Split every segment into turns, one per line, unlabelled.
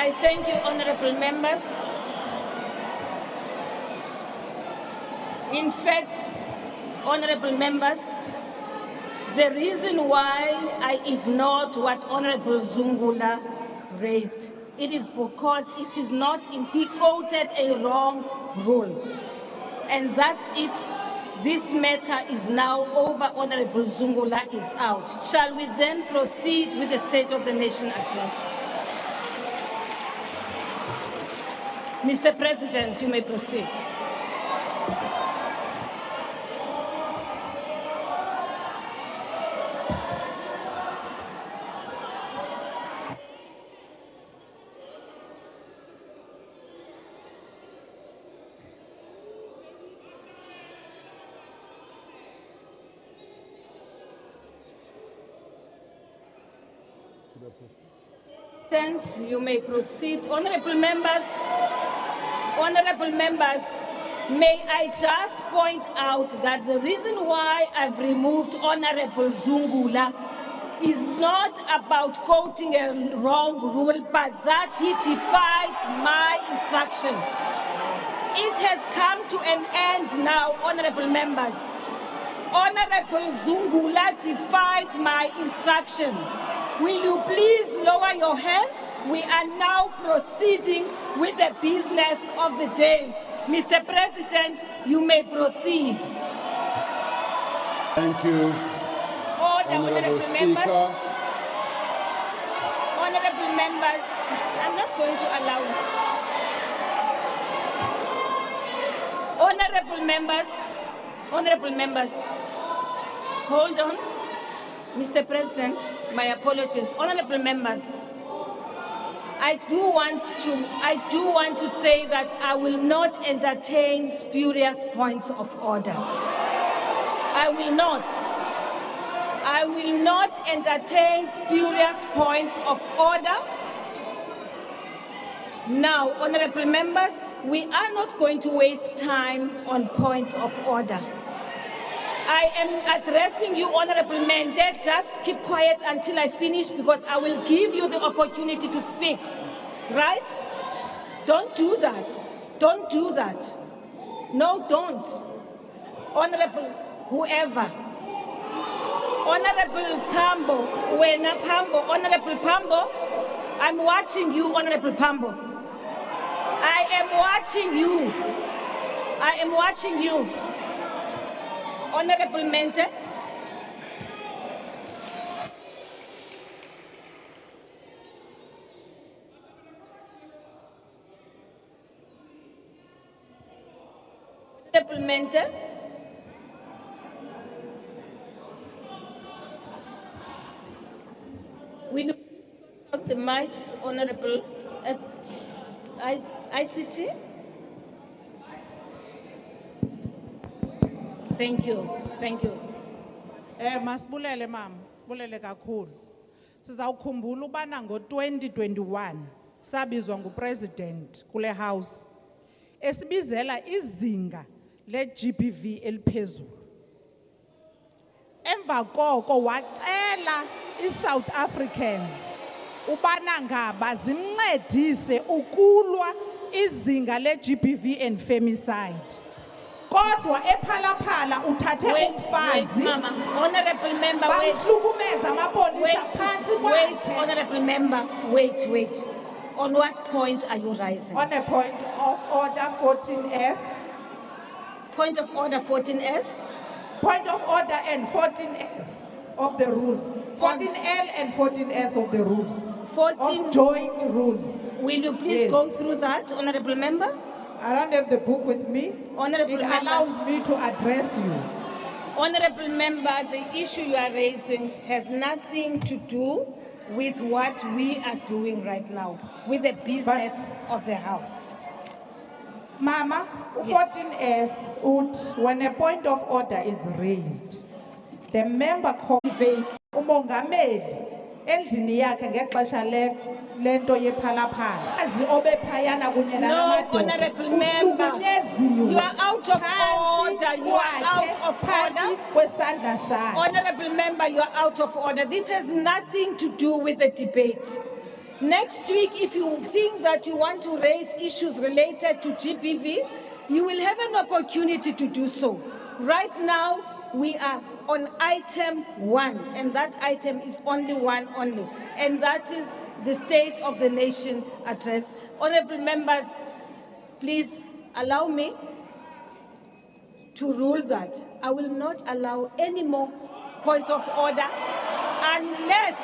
I thank you, honorable members. In fact, honorable members, the reason why I ignored what Honorable Zungula raised, it is because it is not, he quoted a wrong rule. And that's it. This matter is now over. Honorable Zungula is out. Shall we then proceed with the State of the Nation address? Mr. President, you may proceed. You may proceed. Honorable members, may I just point out that the reason why I've removed Honorable Zungula is not about quoting a wrong rule, but that he defied my instruction. It has come to an end now, honorable members. Honorable Zungula defied my instruction. Will you please lower your hands? We are now proceeding with the business of the day. Mr. President, you may proceed.
Thank you.
Order, honorable members. Honorable members, I'm not going to allow it. Honorable members, hold on. Mr. President, my apologies. Honorable members, I do want to say that I will not entertain spurious points of order. I will not entertain spurious points of order. Now, honorable members, we are not going to waste time on points of order. I am addressing you, honorable mandate. Just keep quiet until I finish, because I will give you the opportunity to speak, right? Don't do that. Don't do that. No, don't. Honorable whoever. Honorable Tambo, Honorable Pambo, I'm watching you, Honorable Pambo. I am watching you. Honorable Mente. Honorable Mente. We look at the mics, Honorable ICT. Thank you.
Masibulele mama, sibulele kakhulu. Sizawukhumbula ubana ngo-2021 sabizwa ngupresident kule house esibizela izinga le-GBV eliphezulu. Emva koko wacela i-South Africans ubana ngaba zimncedise ukulwa izinga le-GBV and femicide. Kodwa ephalaphala uthathe umfazi.
Mama, honorable member,
bamhlukumeza amapolisa phansi kwakhe.
Honorable member, wait. On what point are you rising?
On a point of order 14S.
Point of order 14S?
Point of order and 14S of the rules. 14L and 14S of the rules.
14
of joint rules.
Will you please go through that, honorable member?
I don't have the book with me.
Honorable
it allows me to address you.
Honorable member, the issue you are raising has nothing to do with what we are doing right now, with the business of the House.
Mama, 14S, when a point of order is raised, the member debates. Umongameli endlini yakhe ngexesha lento yephalaphala azi obephayana kunye nalamadoda.
No, honorable member, you are out of order. Honorable member, you are out of order. This has nothing to do with the debate. Next week, if you think that you want to raise issues related to GBV, you will have an opportunity to do so. Right now, we are on item 1, and that item is only one only, and that is the State of the Nation address. Honorable members, please allow me to rule that I will not allow any more points of order unless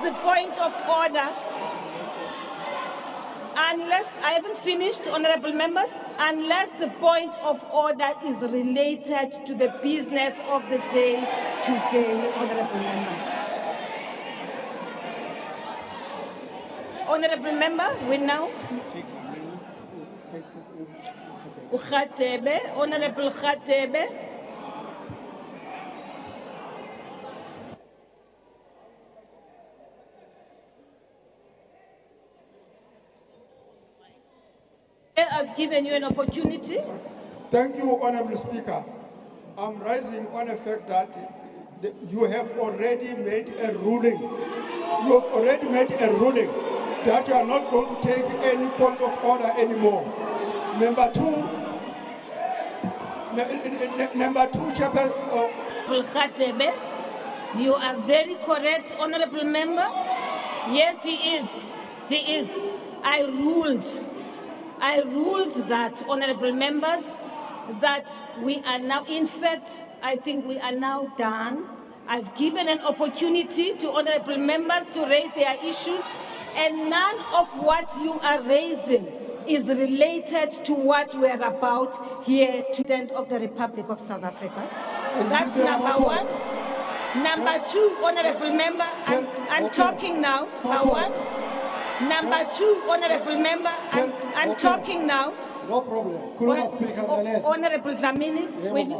the point of order, unless I haven't finished, honorable members, unless the point of order is related to the business of the day today, honorable members. Honorable member, we now. Honorable Khatebe. I've given you an opportunity.
Thank you, Honorable Speaker. I'm rising on the fact that you have already made a ruling. You have already made a ruling that you are not going to take any points of order anymore. Number two,
Khatebe, you are very correct, honorable member. Yes, he is. He is. I ruled that, honorable members, that we are now, in fact, I think we are now done. I've given an opportunity to honorable members to raise their issues, and none of what you are raising is related to what we're about here to the end of the Republic of South Africa. That's number one. Number two, honorable member, I'm talking now. Number one. Number two, honorable member, I'm talking now.
No problem. Speaker,
Honorable Dlamini,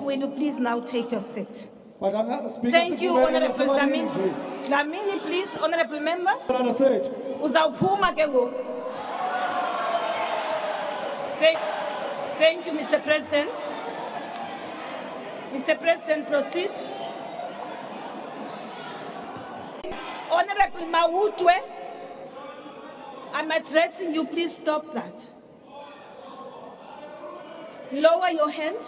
will you please now take your seat?
But I'm not speaking.
Thank you, Honorable Dlamini. Dlamini, please, honorable member. Uzawuphuma ke ngoku. Thank you, Mr. President. Mr. President, proceed. Honorable Mawutwe, I'm addressing you, please stop that. Lower your hand.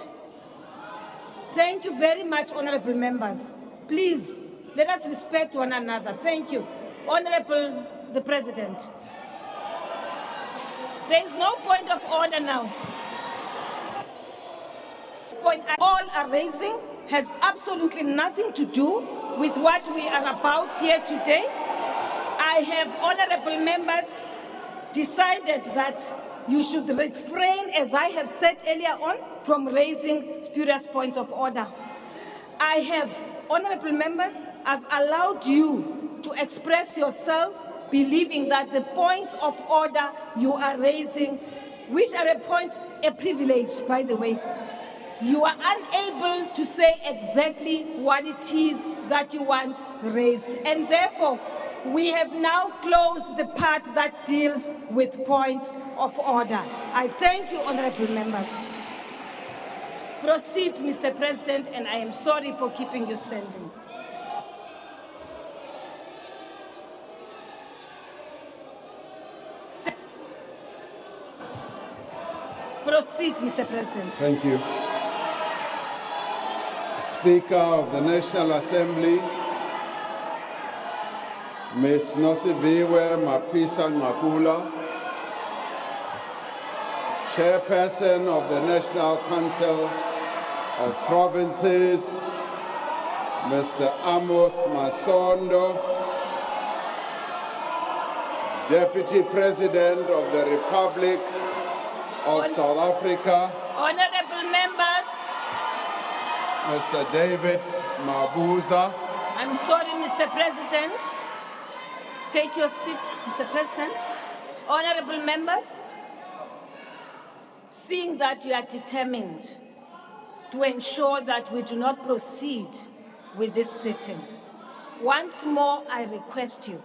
Thank you very much, honorable members. Please, let us respect one another. Thank you. Honorable the President. There is no point of order now. Point all are raising has absolutely nothing to do with what we are about here today. I have, honorable members, decided that you should refrain, as I have said earlier on, from raising spurious points of order. I have, honorable members, I've allowed you to express yourselves, believing that the points of order you are raising, which are a privilege, by the way, you are unable to say exactly what it is that you want raised. And therefore, we have now closed the part that deals with points of order. I thank you, honorable members. Proceed, Mr. President, and I am sorry for keeping you standing. Proceed, Mr. President.
Thank you. Speaker of the National Assembly, Ms. Nosiviwe Mapisa Ngakula, Chairperson of the National Council of Provinces, Mr. Amos Masondo, Deputy President of the Republic of South Africa,
honorable members,
Mr. David Mabuza.
I'm sorry, Mr. President. Take your seat, Mr. President. Honorable members, seeing that you are determined to ensure that we do not proceed with this sitting, once more I request you,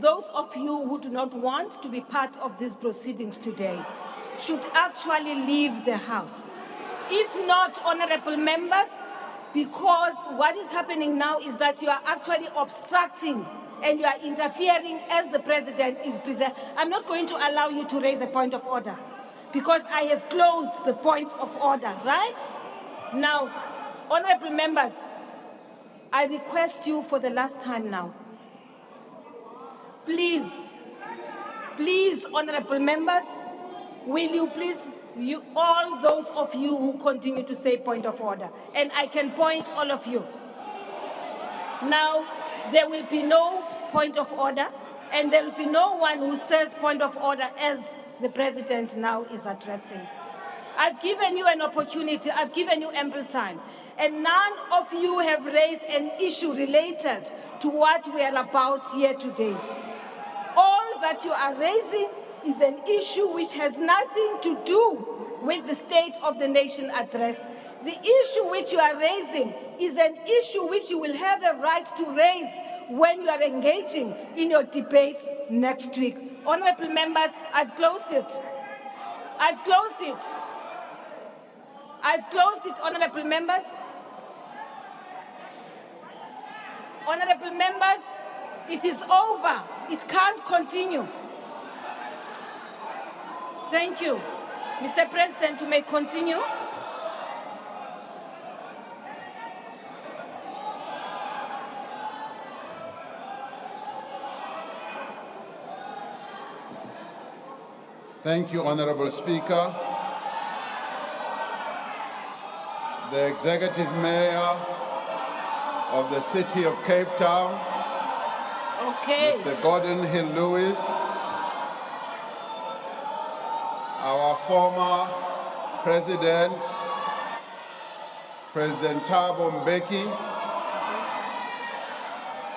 those of you who do not want to be part of these proceedings today, should actually leave the House. If not, honorable members, because what is happening now is that you are actually obstructing and you are interfering as the president is present. I'm not going to allow you to raise a point of order because I have closed the points of order, right? Now, honorable members, I request you for the last time now, please, honorable members, will you please, all those of you who continue to say point of order, and I can point all of you. Now, there will be no point of order, and there will be no one who says point of order as the president now is addressing. I've given you an opportunity, I've given you ample time, and none of you have raised an issue related to what we are about here today. All that you are raising is an issue which has nothing to do with the State of the Nation address. The issue which you are raising is an issue which you will have a right to raise when you are engaging in your debates next week. Honorable members, I've closed it. I've closed it. I've closed it, honorable members. Honorable members, it is over. It can't continue. Thank you. Mr. President, you may continue.
Thank you, Honorable Speaker. The Executive Mayor of the City of Cape Town, Mr. Gordon Hill Lewis, our former President, President Thabo Mbeki,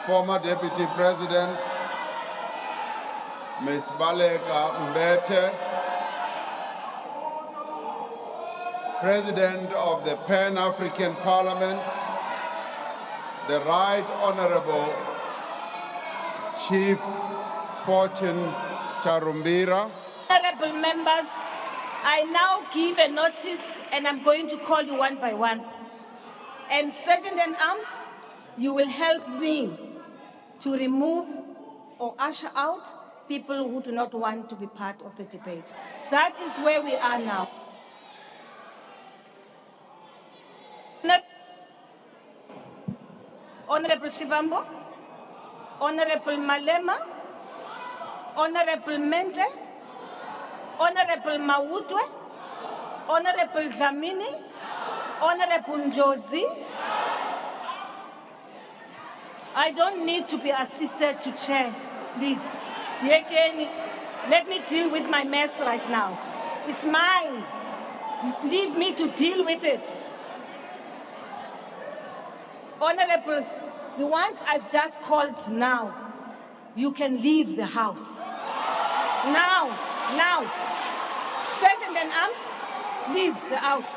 former Deputy President, Ms. Baleka Mbete, President of the Pan-African Parliament, the Right Honorable Chief Fortune Charumbira.
Honorable members, I now give a notice and I'm going to call you one by one. And Sergeant in Arms, you will help me to remove or usher out people who do not want to be part of the debate. That is where we are now. Honorable Shivambo, Honorable Malema, Honorable Mente, Honorable Mawutwe, Honorable Dlamini, Honorable Ndlozi. I don't need to be assisted to chair, please. Let me deal with my mess right now. It's mine. Leave me to deal with it. Honorables, the ones I've just called now, you can leave the house. Now. Sergeant in Arms, leave the house.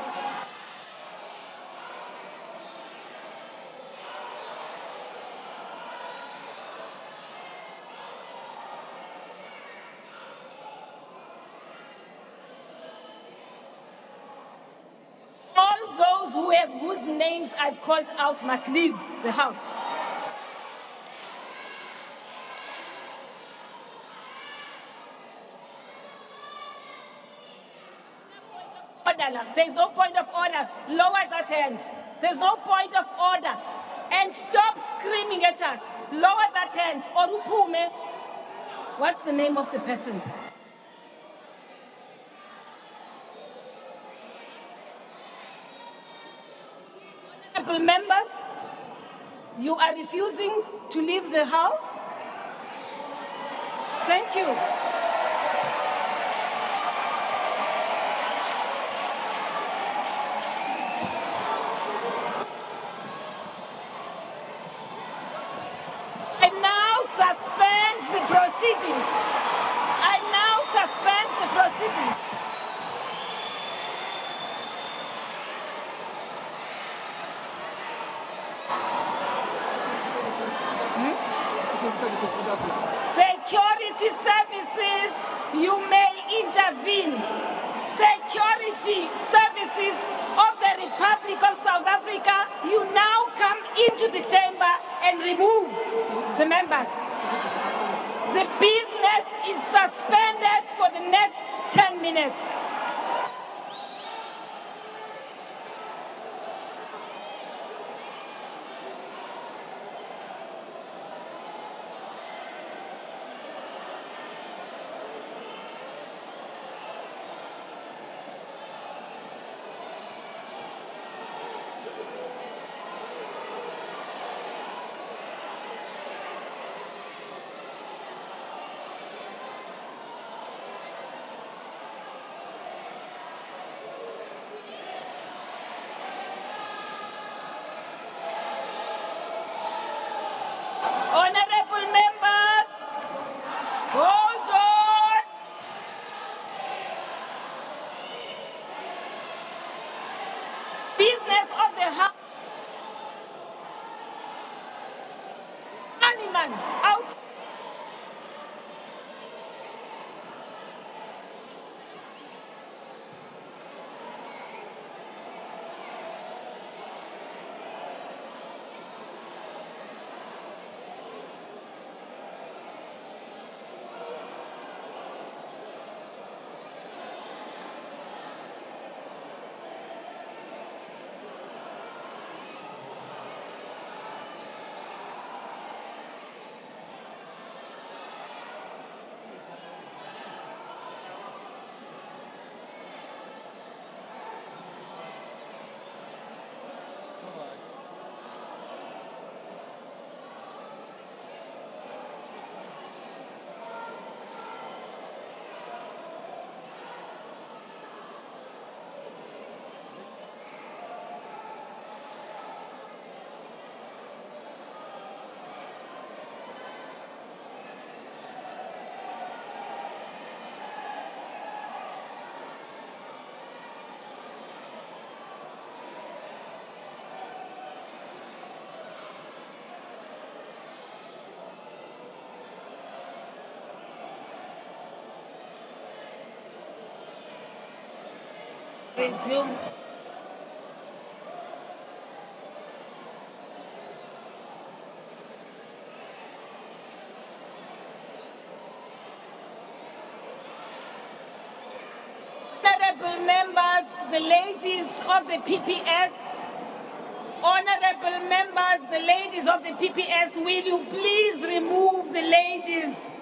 All those whose names I've called out must leave the house. There's no point of order. Lower that hand. There's no point of order. And stop screaming at us. Lower that hand. Orupume. What's the name of the person? Honorable members, you are refusing to leave the house? Thank you. I now suspend the proceedings. Security services, you may intervene. Security services of the Republic of South Africa, you now come into the chamber and remove the members. The business is suspended for the next 10 minutes. Honorable members, hold on. Business of the house. Animal out. Resume. Honorable members, the ladies of the PPS, honorable members, the ladies of the PPS, will you please remove the ladies?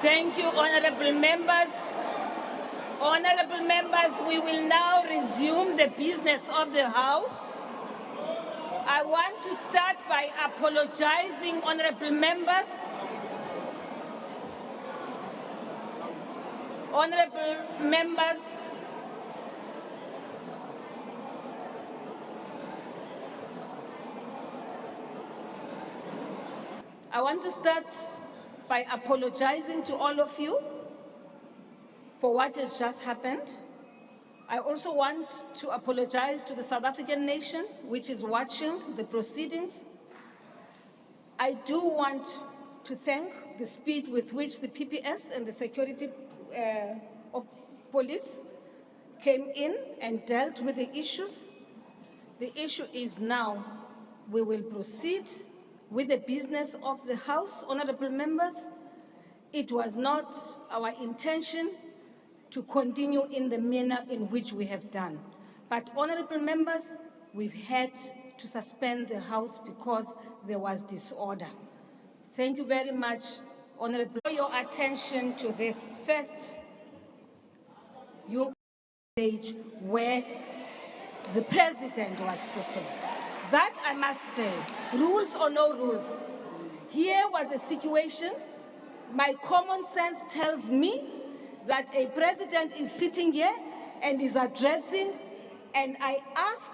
Thank you, honorable members. Honorable members, we will now resume the business of the House. I want to start by apologizing, honorable members. Honorable members, I want to start by apologizing to all of you for what has just happened. I also want to apologize to the South African nation, which is watching the proceedings. I do want to thank the speed with which the PPS and the security of police came in and dealt with the issues. The issue is now we will proceed with the business of the House, honorable members. It was not our intention to continue in the manner in which we have done. But honorable members, we've had to suspend the House because there was disorder. Thank you very much, honorable, for your attention to this. First, you stage where the president was sitting. That I must say, rules or no rules. Here was a situation, my common sense tells me that a president is sitting here and is addressing, and I ask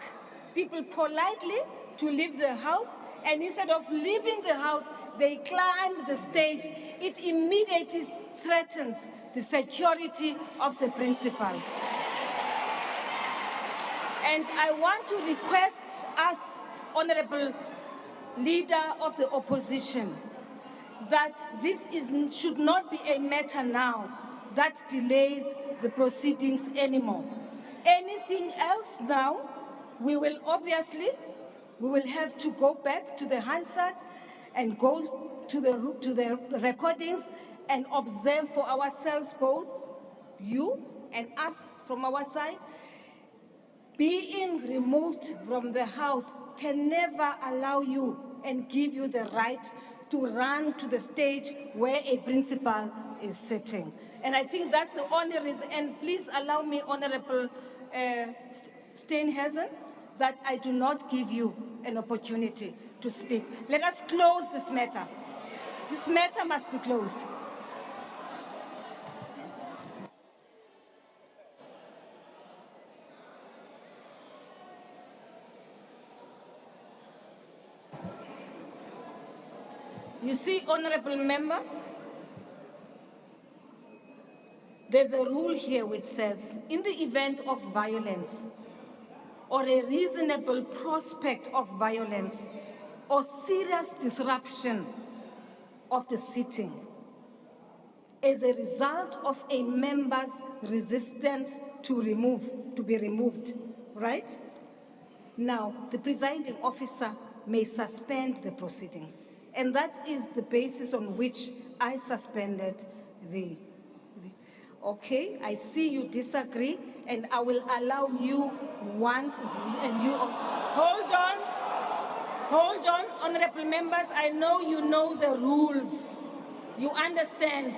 people politely to leave the house, and instead of leaving the house, they climb the stage. It immediately threatens the security of the principal. And I want to request us, Honorable Leader of the Opposition, that this should not be a matter now that delays the proceedings anymore. Anything else now, we will have to go back to the Hansard and go to the recordings and observe for ourselves, both you and us from our side. Being removed from the house can never allow you and give you the right to run to the stage where a principal is sitting. And I think that's the only reason. And please allow me, Honorable Steenhuisen, that I do not give you an opportunity to speak. Let us close this matter. This matter must be closed. You see, Honorable Member, there's a rule here which says, in the event of violence or a reasonable prospect of violence or serious disruption of the sitting as a result of a member's resistance to be removed, right? Now, the presiding officer may suspend the proceedings. And that is the basis on which I suspended okay, I see you disagree, and I will allow you once, and you, hold on, honorable members, I know you know the rules. You understand.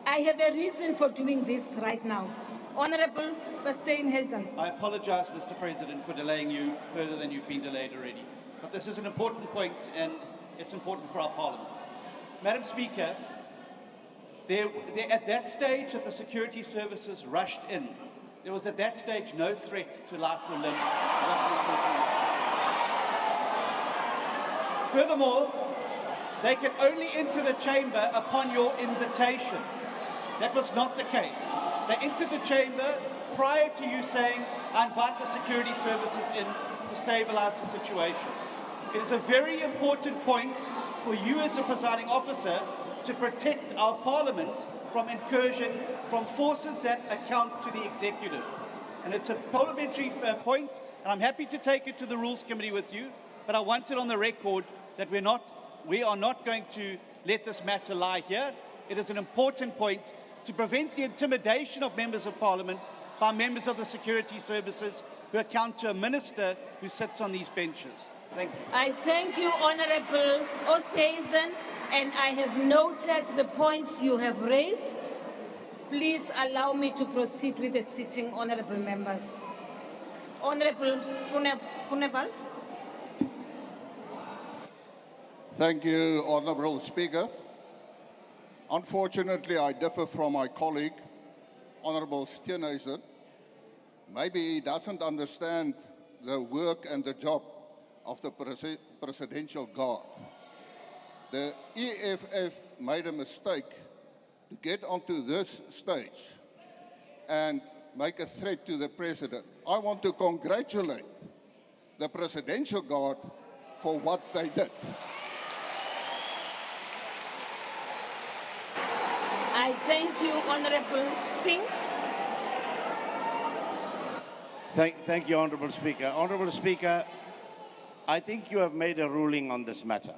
I have a reason for doing this right now. Honorable Steenhuisen.
I apologize, Mr. President, for delaying you further than you've been delayed already. But this is an important point, and it's important for our Parliament. Madam Speaker, at that stage that the security services rushed in, there was at that stage no threat to life or limb. Furthermore, they can only enter the chamber upon your invitation. That was not the case. They entered the chamber prior to you saying, I invite the security services in to stabilize the situation. It is a very important point for you as a presiding officer to protect our Parliament from incursion from forces that account to the executive. And it's a parliamentary point, and I'm happy to take it to the Rules Committee with you, but I want it on the record that we are not going to let this matter lie here. It is an important point to prevent the intimidation of members of Parliament by members of the security services who account to a minister who sits on these benches. Thank you.
I thank you, Honorable Oosthuizen, and I have noted the points you have raised. Please allow me to proceed with the sitting, honorable members. Honorable Groenewald.
Thank you, Honorable Speaker. Unfortunately, I differ from my colleague, Honorable Steenhuisen. Maybe he doesn't understand the work and the job of the Presidential Guard. The EFF made a mistake to get onto this stage and make a threat to the President. I want to congratulate the Presidential Guard for what they did.
I thank you, Honorable Singh.
Thank you, Honorable Speaker. Honorable Speaker, I think you have made a ruling on this matter.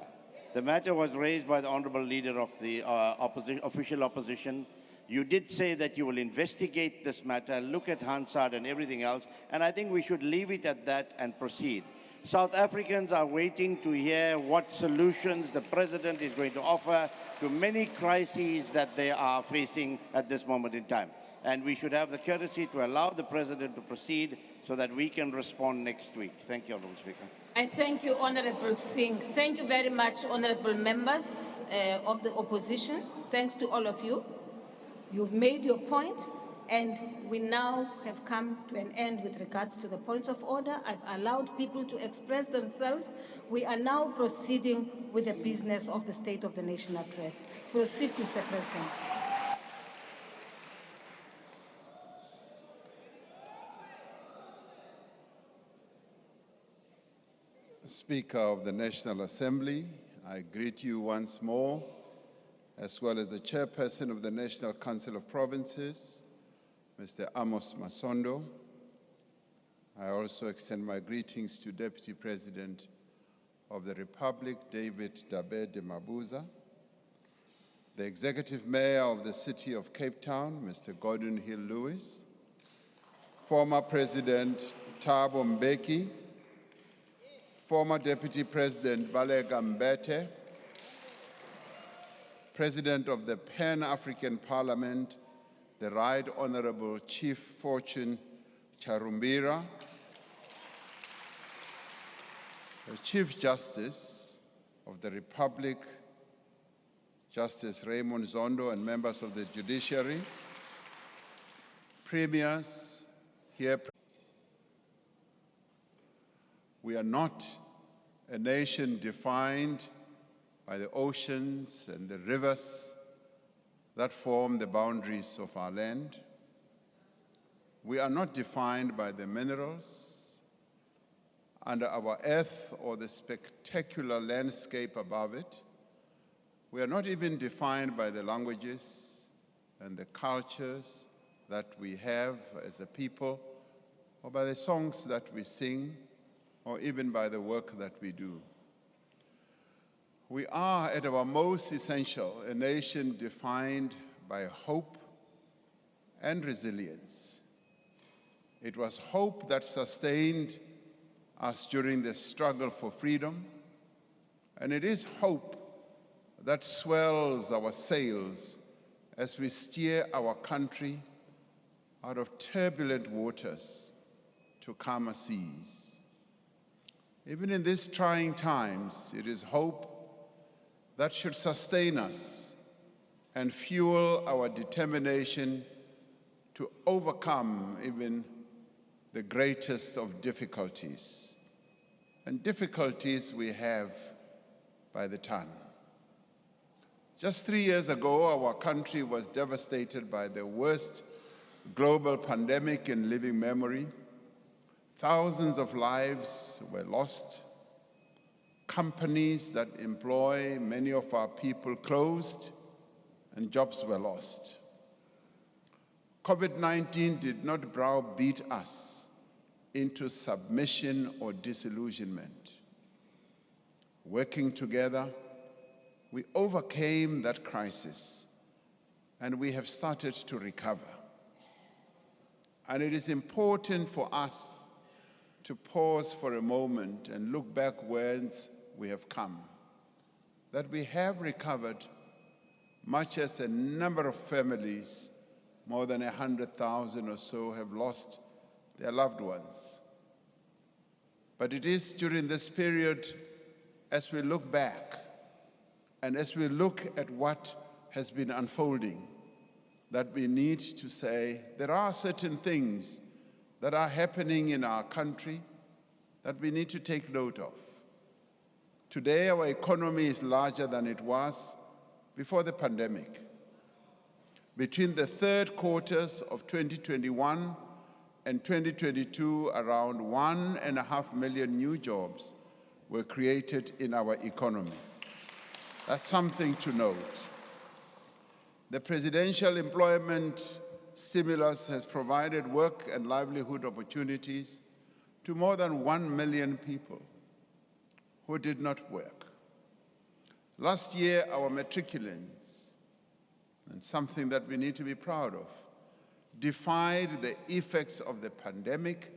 The matter was raised by the Honorable Leader of the official opposition. You did say that you will investigate this matter, look at Hansard and everything else, and I think we should leave it at that and proceed. South Africans are waiting to hear what solutions the President is going to offer to many crises that they are facing at this moment in time. and we should have the courtesy to allow the President to proceed so that we can respond next week. Thank you, Honourable Speaker.
I thank you, Honourable Singh. Thank you very much, Honourable members of the opposition. Thanks to all of you. You've made your point, and we now have come to an end with regards to the points of order. I've allowed people to express themselves. We are now proceeding with the business of the State of the Nation address. Proceed, Mr. President.
Speaker of the National Assembly, I greet you once more, as well as the Chairperson of the National Council of Provinces, Mr. Amos Masondo. I also extend my greetings to Deputy President of the Republic, David Dabe de Mabuza, the Executive Mayor of the City of Cape Town, Mr. Gordon Hill-Lewis, former President Thabo Mbeki, former Deputy President Balega Mbete, President of the Pan-African Parliament, the Right Honorable Chief Fortune Charumbira, the Chief Justice of the Republic, Justice Raymond Zondo, and members of the judiciary, premiers here. We are not a nation defined by the oceans and the rivers that form the boundaries of our land. We are not defined by the minerals under our earth or the spectacular landscape above it. We are not even defined by the languages and the cultures that we have as a people, or by the songs that we sing, or even by the work that we do. We are, at our most essential, a nation defined by hope and resilience. It was hope that sustained us during the struggle for freedom, and it is hope that swells our sails as we steer our country out of turbulent waters to calmer seas. Even in these trying times, it is hope that should sustain us and fuel our determination to overcome even the greatest of difficulties. And difficulties we have by the ton. Just 3 years ago, our country was devastated by the worst global pandemic in living memory. Thousands of lives were lost. Companies that employ many of our people closed, and jobs were lost. COVID-19 did not browbeat us into submission or disillusionment. Working together, we overcame that crisis, and we have started to recover. And it is important for us to pause for a moment and look back whence we have come. That we have recovered, much as a number of families, more than 100,000 or so, have lost their loved ones. But it is during this period, as we look back and as we look at what has been unfolding, that we need to say there are certain things that are happening in our country that we need to take note of. Today, our economy is larger than it was before the pandemic. Between the third quarters of 2021 and 2022, around 1.5 million new jobs were created in our economy. That's something to note. The presidential employment stimulus has provided work and livelihood opportunities to more than 1 million people who did not work. Last year, our matriculants, and something that we need to be proud of, defied the effects of the pandemic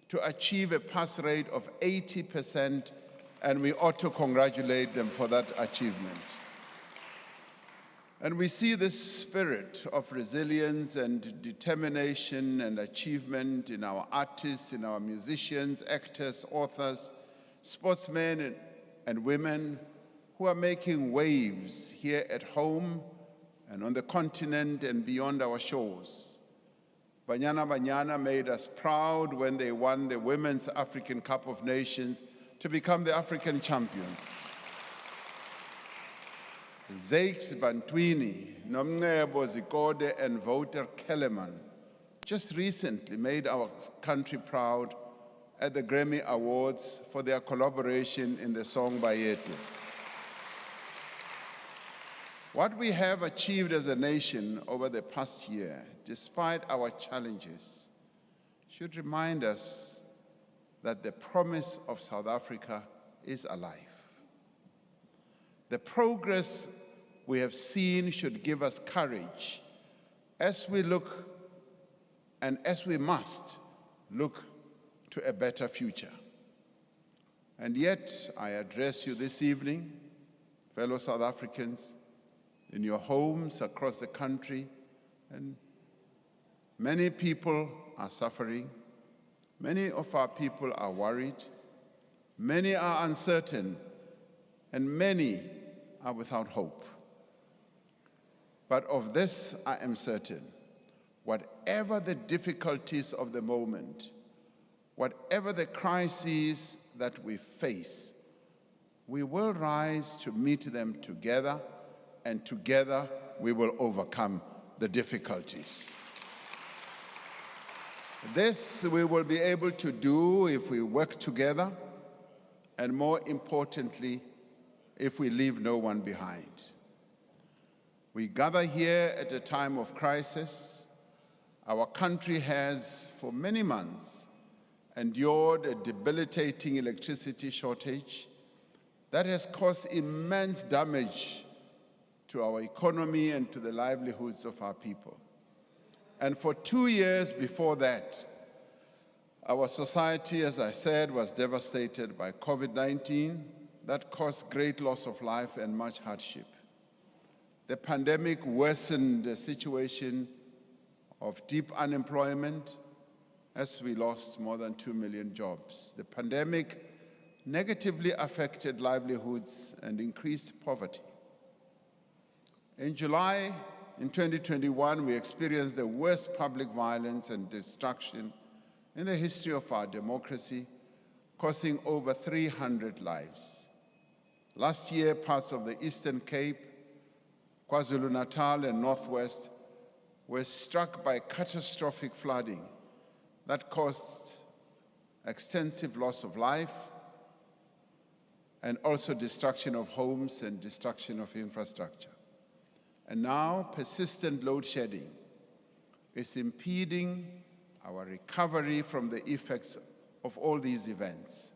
to achieve a pass rate of 80%, and we ought to congratulate them for that achievement. And we see this spirit of resilience and determination and achievement in our artists, in our musicians, actors, authors, sportsmen and women who are making waves here at home and on the continent and beyond our shores. Banyana Banyana made us proud when they won the Women's African Cup of Nations to become the African champions. Zakes Bantwini, Nomncebo Zikode, and Wouter Kellerman just recently made our country proud at the Grammy Awards for their collaboration in the song Bayete. What we have achieved as a nation over the past year, despite our challenges, should remind us that the promise of South Africa is alive. The progress we have seen should give us courage as we look and as we must look to a better future. And yet, I address you this evening, fellow South Africans, in your homes across the country, and many people are suffering. Many of our people are worried. Many are uncertain, and many are without hope. But of this I am certain, whatever the difficulties of the moment, whatever the crises that we face, we will rise to meet them together, and together we will overcome the difficulties. This we will be able to do if we work together, and more importantly, if we leave no one behind. We gather here at a time of crisis. Our country has, for many months, endured a debilitating electricity shortage that has caused immense damage to our economy and to the livelihoods of our people. And for 2 years before that, our society, as I said, was devastated by COVID-19 that caused great loss of life and much hardship. The pandemic worsened the situation of deep unemployment as we lost more than 2 million jobs. The pandemic negatively affected livelihoods and increased poverty. In July, in 2021, we experienced the worst public violence and destruction in the history of our democracy, costing over 300 lives. Last year, parts of the Eastern Cape, KwaZulu-Natal and Northwest were struck by catastrophic flooding that caused extensive loss of life and also destruction of homes and destruction of infrastructure. And now, persistent load shedding is impeding our recovery from the effects of all these events.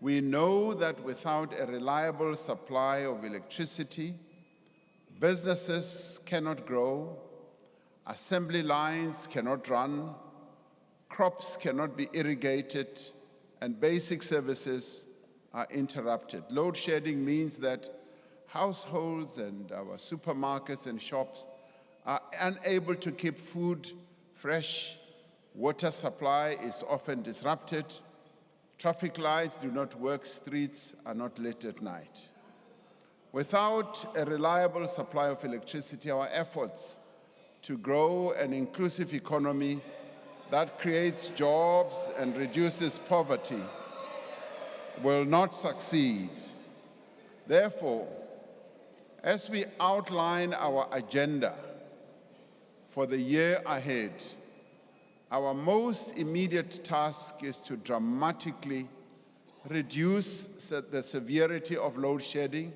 We know that without a reliable supply of electricity, businesses cannot grow, assembly lines cannot run, crops cannot be irrigated, and basic services are interrupted. Load shedding means that households and our supermarkets and shops are unable to keep food fresh, water supply is often disrupted, traffic lights do not work, streets are not lit at night. Without a reliable supply of electricity, our efforts to grow an inclusive economy that creates jobs and reduces poverty will not succeed. Therefore, as we outline our agenda for the year ahead, our most immediate task is to dramatically reduce the severity of load shedding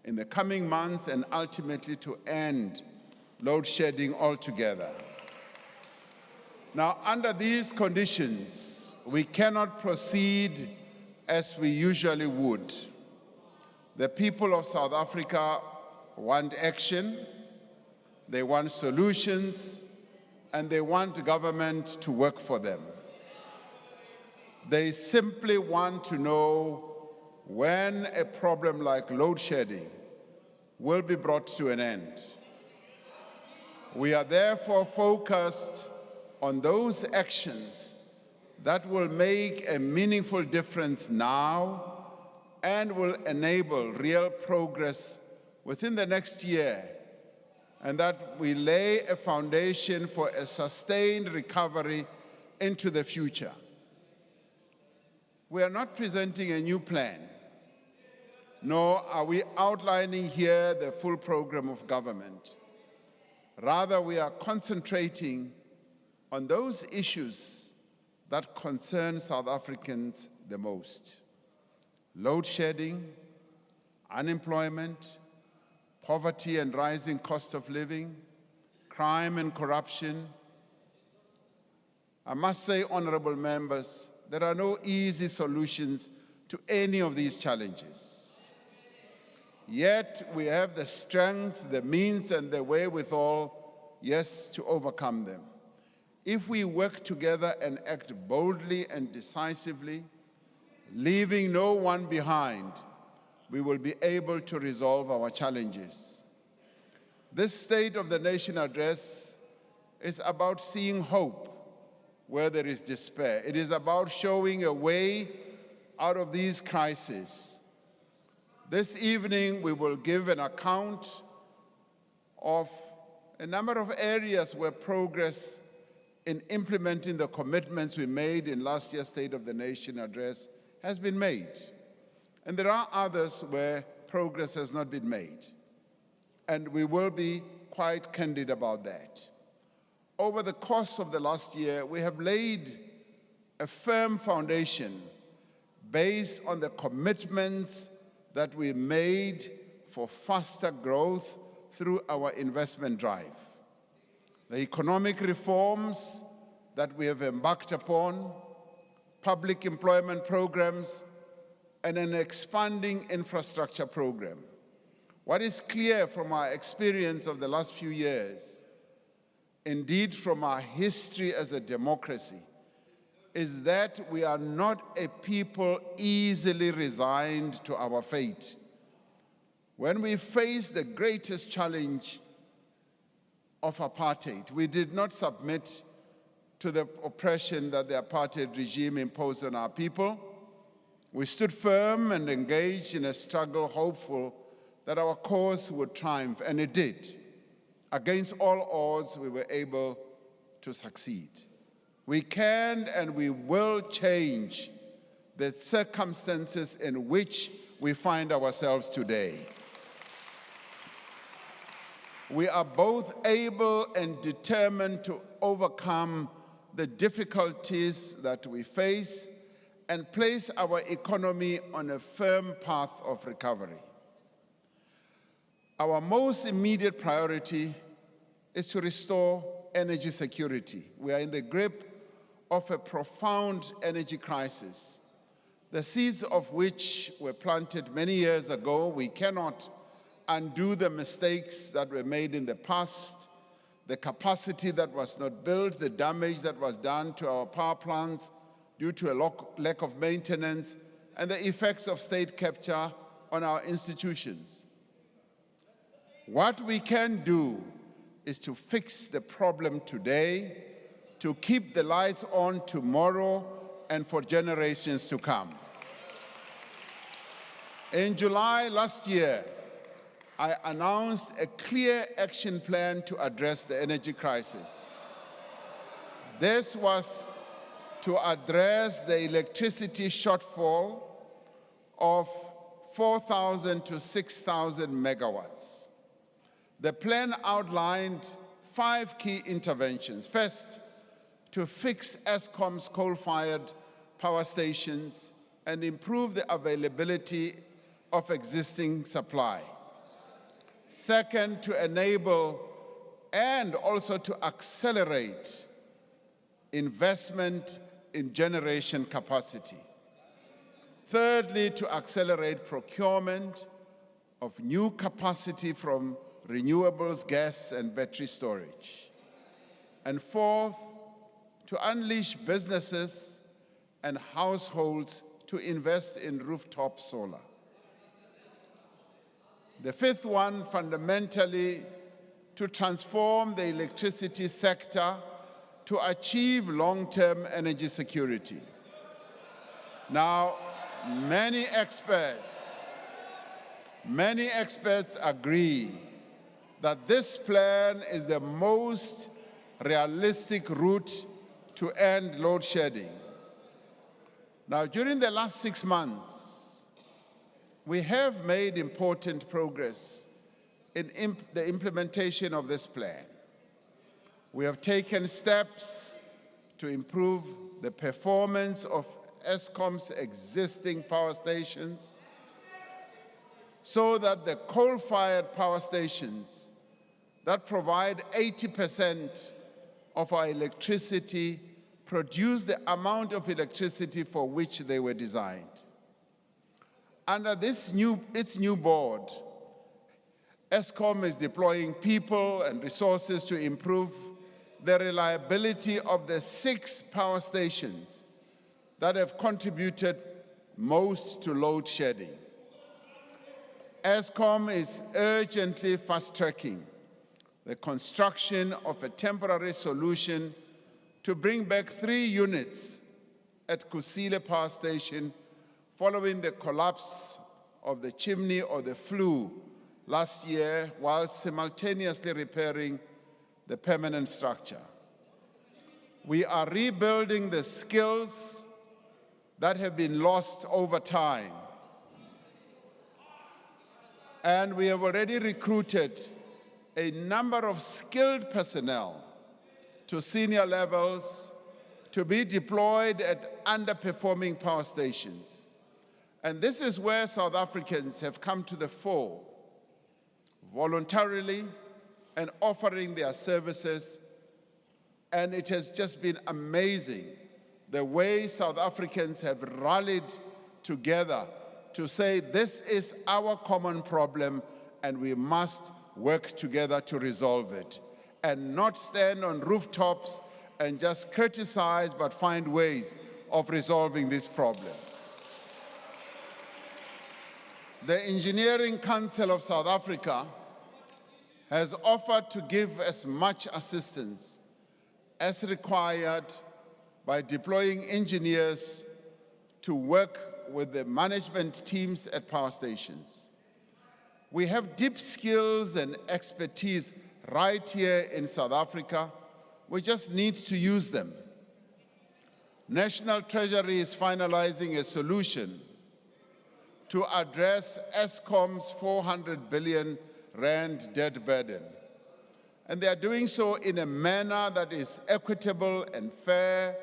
in the coming months and ultimately to end load shedding altogether. Now, under these conditions, we cannot proceed as we usually would. The people of South Africa want action, they want solutions, and they want government to work for them. They simply want to know when a problem like load shedding will be brought to an end. We are therefore focused on those actions that will make a meaningful difference now and will enable real progress within the next year, and that we lay a foundation for a sustained recovery into the future. We are not presenting a new plan, nor are we outlining here the full program of government. Rather, we are concentrating on those issues that concern South Africans the most: load shedding, unemployment, poverty and rising cost of living, crime and corruption. I must say, honorable members, there are no easy solutions to any of these challenges. Yet we have the strength, the means, and the wherewithal, yes, to overcome them. If we work together and act boldly and decisively, leaving no one behind, we will be able to resolve our challenges. This State of the Nation address is about seeing hope where there is despair. It is about showing a way out of these crises. This evening, we will give an account of a number of areas where progress in implementing the commitments we made in last year's State of the Nation address has been made. And there are others where progress has not been made. And we will be quite candid about that. Over the course of the last year, we have laid a firm foundation based on the commitments that we made for faster growth through our investment drive. The economic reforms that we have embarked upon, public employment programs, and an expanding infrastructure program. What is clear from our experience of the last few years, indeed from our history as a democracy, is that we are not a people easily resigned to our fate. When we faced the greatest challenge of apartheid, we did not submit to the oppression that the apartheid regime imposed on our people. We stood firm and engaged in a struggle, hopeful that our cause would triumph, and it did. Against all odds, we were able to succeed. We can and we will change the circumstances in which we find ourselves today. We are both able and determined to overcome the difficulties that we face and place our economy on a firm path of recovery. Our most immediate priority is to restore energy security. We are in the grip of a profound energy crisis, the seeds of which were planted many years ago. We cannot undo the mistakes that were made in the past, the capacity that was not built, the damage that was done to our power plants due to a lack of maintenance, and the effects of state capture on our institutions. What we can do is to fix the problem today, to keep the lights on tomorrow and for generations to come. In July last year, I announced a clear action plan to address the energy crisis. This was to address the electricity shortfall of 4,000 to 6,000 megawatts. The plan outlined 5 key interventions. First, to fix Eskom's coal-fired power stations and improve the availability of existing supply. Second, to enable and also to accelerate investment in generation capacity. Thirdly, to accelerate procurement of new capacity from renewables, gas, and battery storage. And fourth, to unleash businesses and households to invest in rooftop solar. The fifth one, fundamentally, to transform the electricity sector to achieve long-term energy security. Now, many experts agree that this plan is the most realistic route to end load shedding. Now, during the last 6 months, we have made important progress in the implementation of this plan. We have taken steps to improve the performance of Eskom's existing power stations so that the coal-fired power stations that provide 80% of our electricity produce the amount of electricity for which they were designed. Under its new board, Eskom is deploying people and resources to improve the reliability of the 6 power stations that have contributed most to load shedding. Eskom is urgently fast-tracking the construction of a temporary solution to bring back 3 units at Kusile Power Station following the collapse of the chimney or the flue last year, while simultaneously repairing the permanent structure. We are rebuilding the skills that have been lost over time. And we have already recruited a number of skilled personnel to senior levels to be deployed at underperforming power stations. And this is where South Africans have come to the fore, voluntarily and offering their services. And it has just been amazing the way South Africans have rallied together to say this is our common problem and we must work together to resolve it, and not stand on rooftops and just criticize, but find ways of resolving these problems. The Engineering Council of South Africa has offered to give as much assistance as required by deploying engineers to work with the management teams at power stations. We have deep skills and expertise right here in South Africa. We just need to use them. National Treasury is finalizing a solution to address Eskom's 400 billion rand debt burden. And they are doing so in a manner that is equitable and fair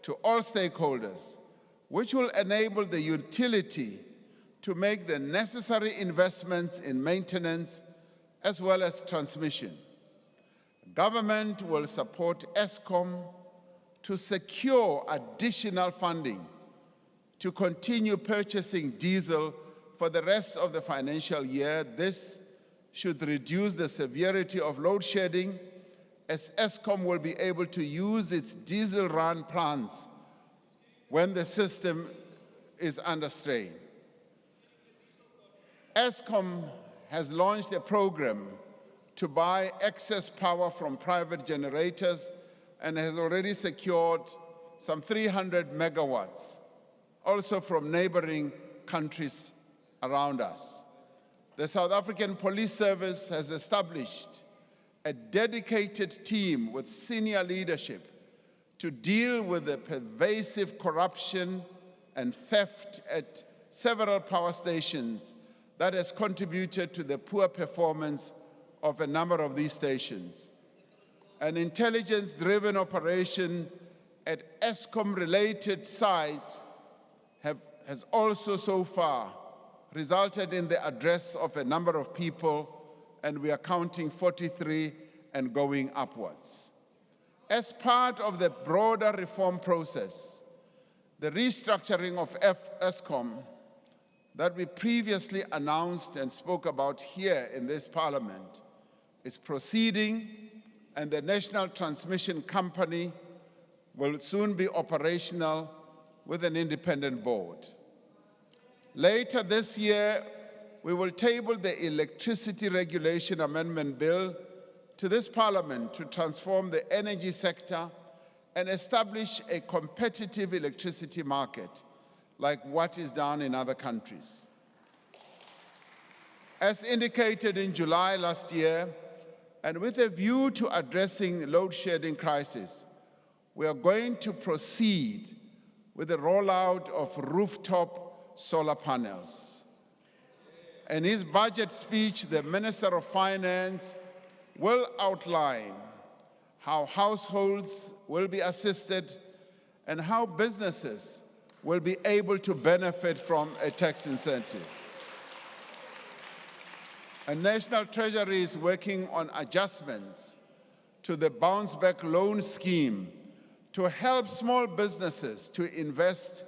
to all stakeholders, which will enable the utility to make the necessary investments in maintenance as well as transmission. Government will support Eskom to secure additional funding to continue purchasing diesel for the rest of the financial year. This should reduce the severity of load shedding, as Eskom will be able to use its diesel run plants when the system is under strain. Eskom has launched a program to buy excess power from private generators and has already secured some 300 megawatts, also from neighboring countries around us. The South African Police Service has established a dedicated team with senior leadership to deal with the pervasive corruption and theft at several power stations that has contributed to the poor performance of a number of these stations. An intelligence-driven operation at Eskom-related sites has also so far resulted in the arrest of a number of people, and we are counting 43 and going upwards. As part of the broader reform process, the restructuring of Eskom that we previously announced and spoke about here in this parliament is proceeding, and the National Transmission Company will soon be operational with an independent board. Later this year, we will table the Electricity Regulation Amendment Bill to this Parliament to transform the energy sector and establish a competitive electricity market like what is done in other countries. As indicated in July last year, and with a view to addressing load shedding crisis, we are going to proceed with the rollout of rooftop solar panels. In his budget speech, the Minister of Finance will outline how households will be assisted and how businesses will be able to benefit from a tax incentive. And National Treasury is working on adjustments to the Bounce Back Loan Scheme to help small businesses to invest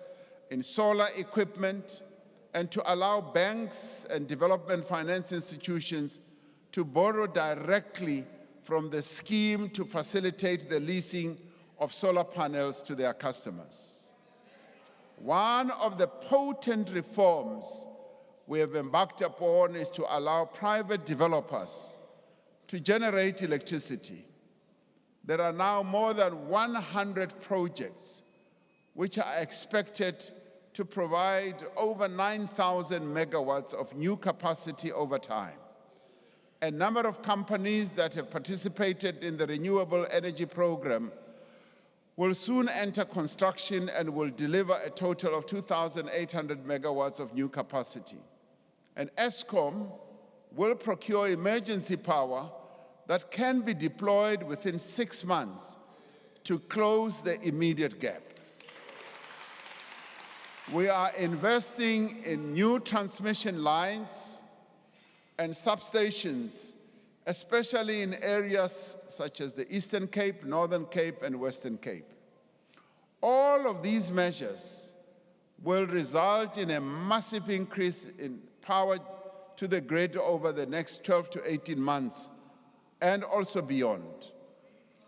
in solar equipment and to allow banks and development finance institutions to borrow directly from the scheme to facilitate the leasing of solar panels to their customers. One of the potent reforms we have embarked upon is to allow private developers to generate electricity. There are now more than 100 projects which are expected to provide over 9,000 megawatts of new capacity over time. A number of companies that have participated in the Renewable Energy Program will soon enter construction and will deliver a total of 2,800 megawatts of new capacity. And ESCOM will procure emergency power that can be deployed within 6 months to close the immediate gap. We are investing in new transmission lines and substations, especially in areas such as the Eastern Cape, Northern Cape, and Western Cape. All of these measures will result in a massive increase in power to the grid over the next 12 to 18 months and also beyond.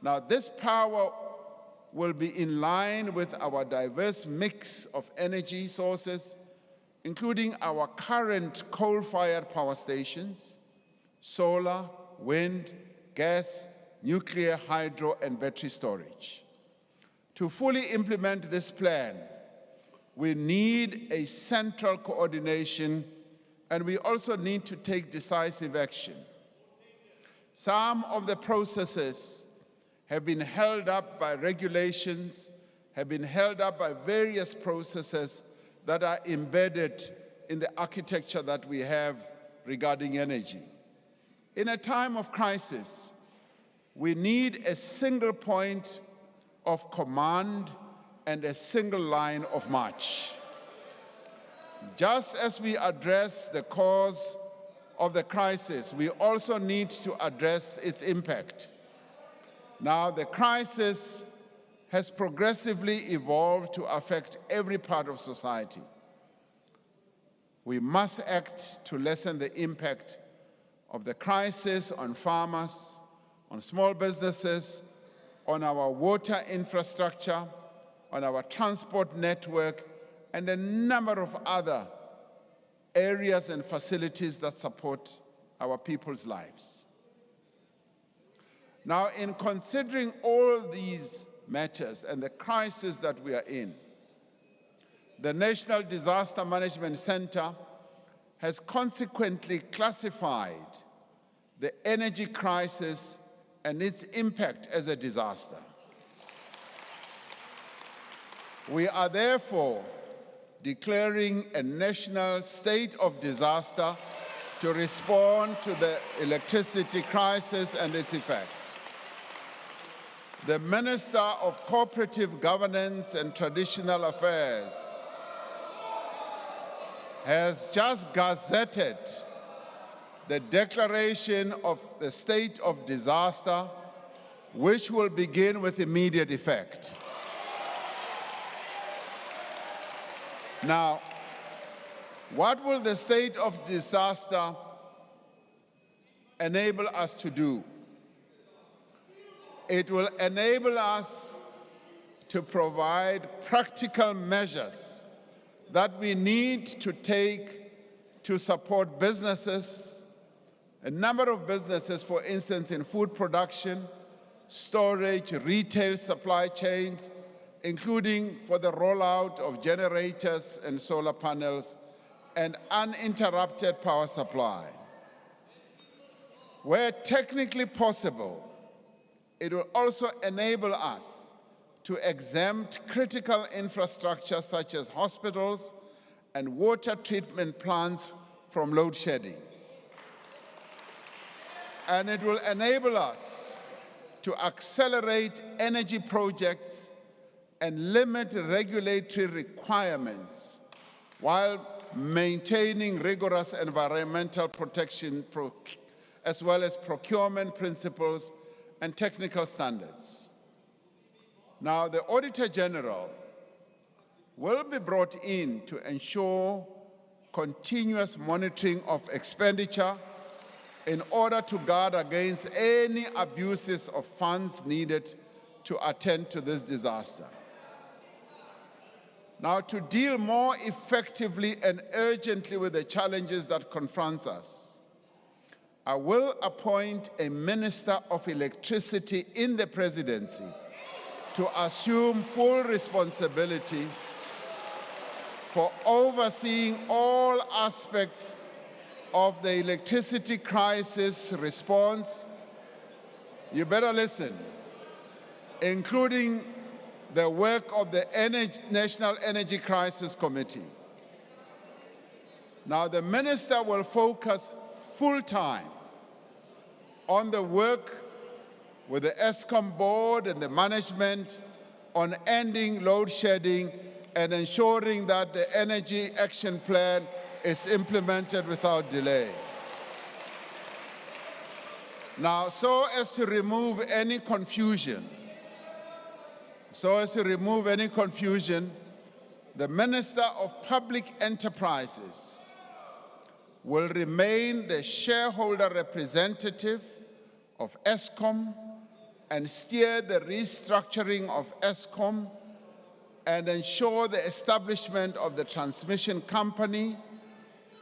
Now, this power will be in line with our diverse mix of energy sources, including our current coal-fired power stations, solar, wind, gas, nuclear, hydro, and battery storage. To fully implement this plan, we need a central coordination, and we also need to take decisive action. Some of the processes have been held up by regulations, have been held up by various processes that are embedded in the architecture that we have regarding energy. In a time of crisis, we need a single point of command and a single line of march. Just as we address the cause of the crisis, we also need to address its impact. Now, the crisis has progressively evolved to affect every part of society. We must act to lessen the impact of the crisis on farmers, on small businesses, on our water infrastructure, on our transport network, and a number of other areas and facilities that support our people's lives. Now, in considering all these matters and the crisis that we are in, the National Disaster Management Center has consequently classified the energy crisis and its impact as a disaster. We are therefore declaring a national state of disaster to respond to the electricity crisis and its effect. The Minister of Cooperative Governance and Traditional Affairs has just gazetted the declaration of the state of disaster, which will begin with immediate effect. Now, what will the state of disaster enable us to do? It will enable us to provide practical measures that we need to take to support businesses, a number of businesses, for instance, in food production, storage, retail supply chains, including for the rollout of generators and solar panels and uninterrupted power supply. Where technically possible, it will also enable us to exempt critical infrastructure such as hospitals and water treatment plants from load shedding. And it will enable us to accelerate energy projects and limit regulatory requirements while maintaining rigorous environmental protection as well as procurement principles and technical standards. Now, the Auditor General will be brought in to ensure continuous monitoring of expenditure in order to guard against any abuses of funds needed to attend to this disaster. Now, to deal more effectively and urgently with the challenges that confront us, I will appoint a Minister of Electricity in the Presidency to assume full responsibility for overseeing all aspects of the electricity crisis response. You better listen, including the work of the National Energy Crisis Committee. Now, the minister will focus full-time on the work with the ESCOM board and the management on ending load shedding and ensuring that the Energy Action Plan is implemented without delay. Now, so as to remove any confusion, the Minister of Public Enterprises will remain the shareholder representative of ESCOM and steer the restructuring of ESCOM and ensure the establishment of the transmission company,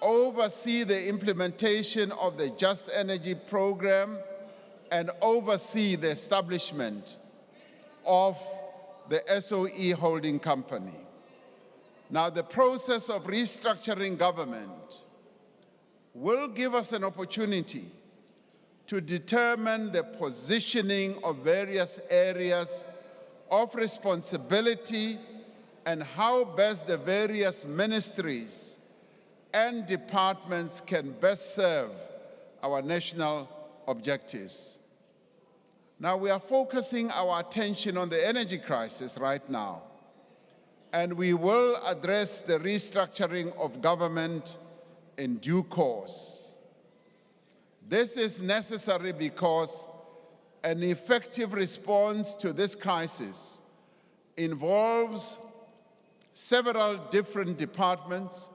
oversee the implementation of the Just Energy program, and oversee the establishment of the SOE holding company. Now, the process of restructuring government will give us an opportunity to determine the positioning of various areas of responsibility and how best the various ministries and departments can best serve our national objectives. Now, we are focusing our attention on the energy crisis right now, and we will address the restructuring of government in due course. This is necessary because an effective response to this crisis involves several different departments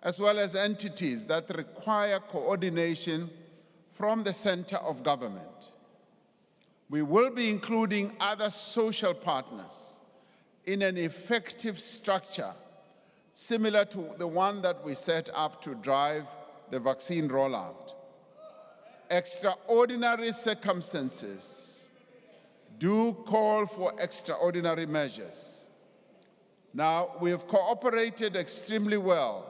as well as entities that require coordination from the center of government. We will be including other social partners in an effective structure similar to the one that we set up to drive the vaccine rollout. Extraordinary circumstances do call for extraordinary measures. Now, we have cooperated extremely well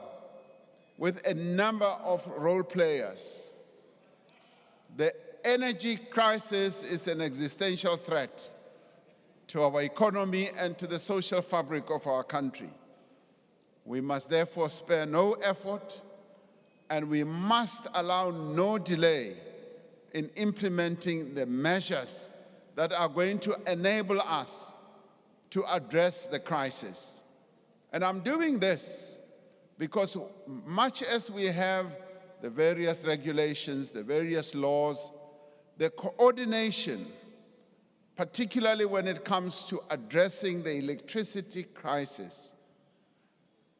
with a number of role players. The energy crisis is an existential threat to our economy and to the social fabric of our country. We must therefore spare no effort, and we must allow no delay in implementing the measures that are going to enable us to address the crisis. And I'm doing this because much as we have the various regulations, the various laws, the coordination, particularly when it comes to addressing the electricity crisis,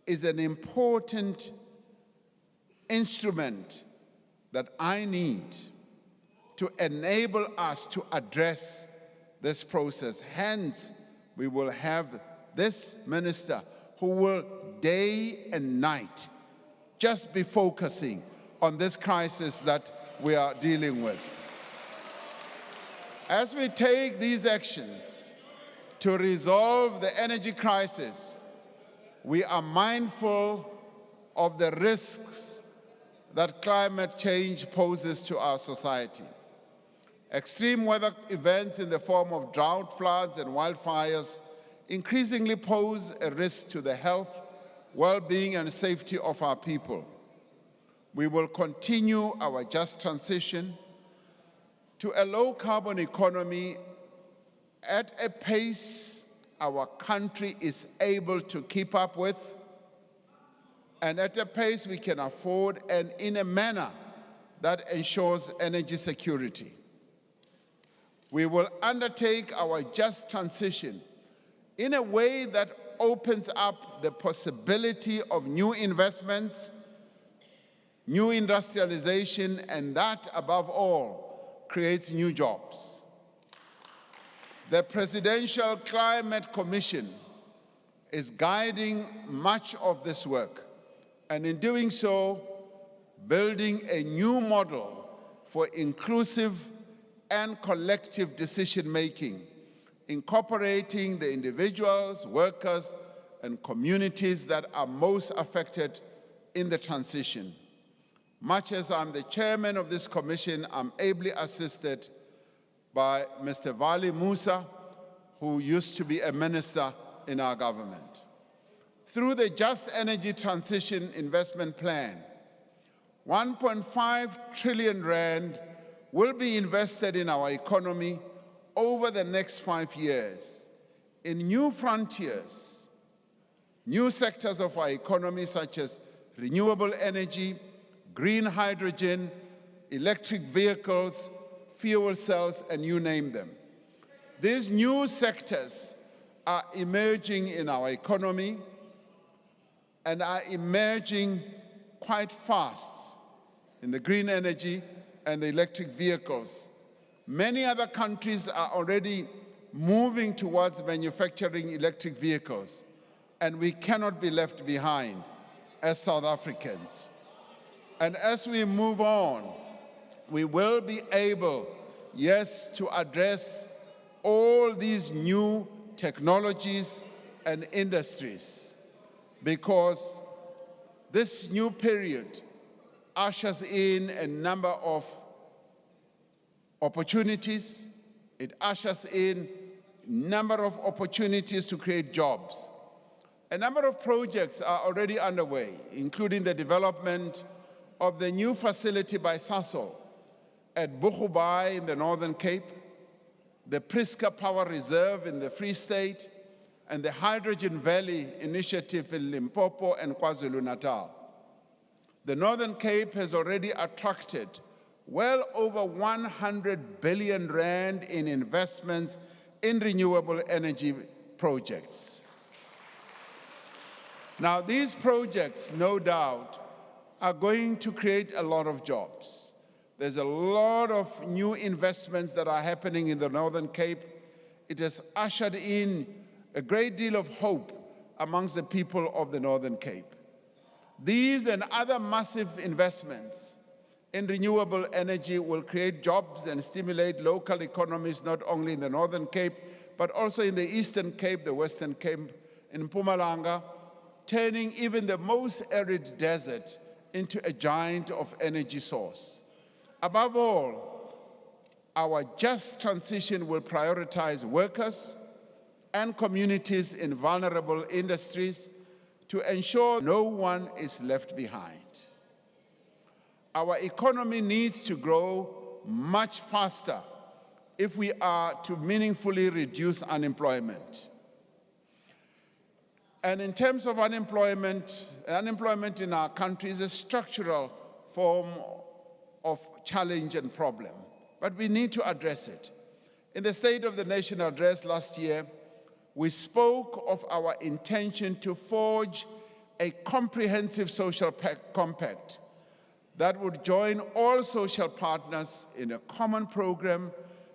is an important instrument that I need to enable us to address this process. Hence, we will have this minister who will day and night just be focusing on this crisis that we are dealing with. As we take these actions to resolve the energy crisis, we are mindful of the risks that climate change poses to our society. Extreme weather events in the form of drought, floods, and wildfires increasingly pose a risk to the health, well-being, and safety of our people. We will continue our just transition to a low-carbon economy at a pace our country is able to keep up with, and at a pace we can afford, and in a manner that ensures energy security. We will undertake our just transition in a way that opens up the possibility of new investments, new industrialization, and that, above all, creates new jobs. The Presidential Climate Commission is guiding much of this work, and in doing so, building a new model for inclusive and collective decision-making, incorporating the individuals, workers, and communities that are most affected in the transition. Much as I'm the chairman of this commission, I'm ably assisted by Mr. Vali Musa, who used to be a minister in our government. Through the Just Energy Transition Investment Plan, 1.5 trillion rand will be invested in our economy over the next 5 years in new frontiers, new sectors of our economy such as renewable energy, green hydrogen, electric vehicles, fuel cells, and you name them. These new sectors are emerging in our economy and are emerging quite fast in the green energy and the electric vehicles. Many other countries are already moving towards manufacturing electric vehicles, and we cannot be left behind as South Africans. And as we move on, we will be able, yes, to address all these new technologies and industries, because this new period ushers in a number of opportunities. It ushers in a number of opportunities to create jobs. A number of projects are already underway, including the development of the new facility by Sasol at Boegoebaai in the Northern Cape, the Priska Power Reserve in the Free State, and the Hydrogen Valley Initiative in Limpopo and KwaZulu-Natal. The Northern Cape has already attracted well over 100 billion rand in investments in renewable energy projects. Now, these projects, no doubt, are going to create a lot of jobs. There's a lot of new investments that are happening in the Northern Cape. It has ushered in a great deal of hope amongst the people of the Northern Cape. These and other massive investments in renewable energy will create jobs and stimulate local economies, not only in the Northern Cape, but also in the Eastern Cape, the Western Cape, in Mpumalanga, turning even the most arid desert into a giant of energy source. Above all, our just transition will prioritize workers and communities in vulnerable industries to ensure no one is left behind. Our economy needs to grow much faster if we are to meaningfully reduce unemployment. And in terms of unemployment in our country is a structural form of challenge and problem, but we need to address it. In the State of the Nation address last year, we spoke of our intention to forge a comprehensive social compact that would join all social partners in a common program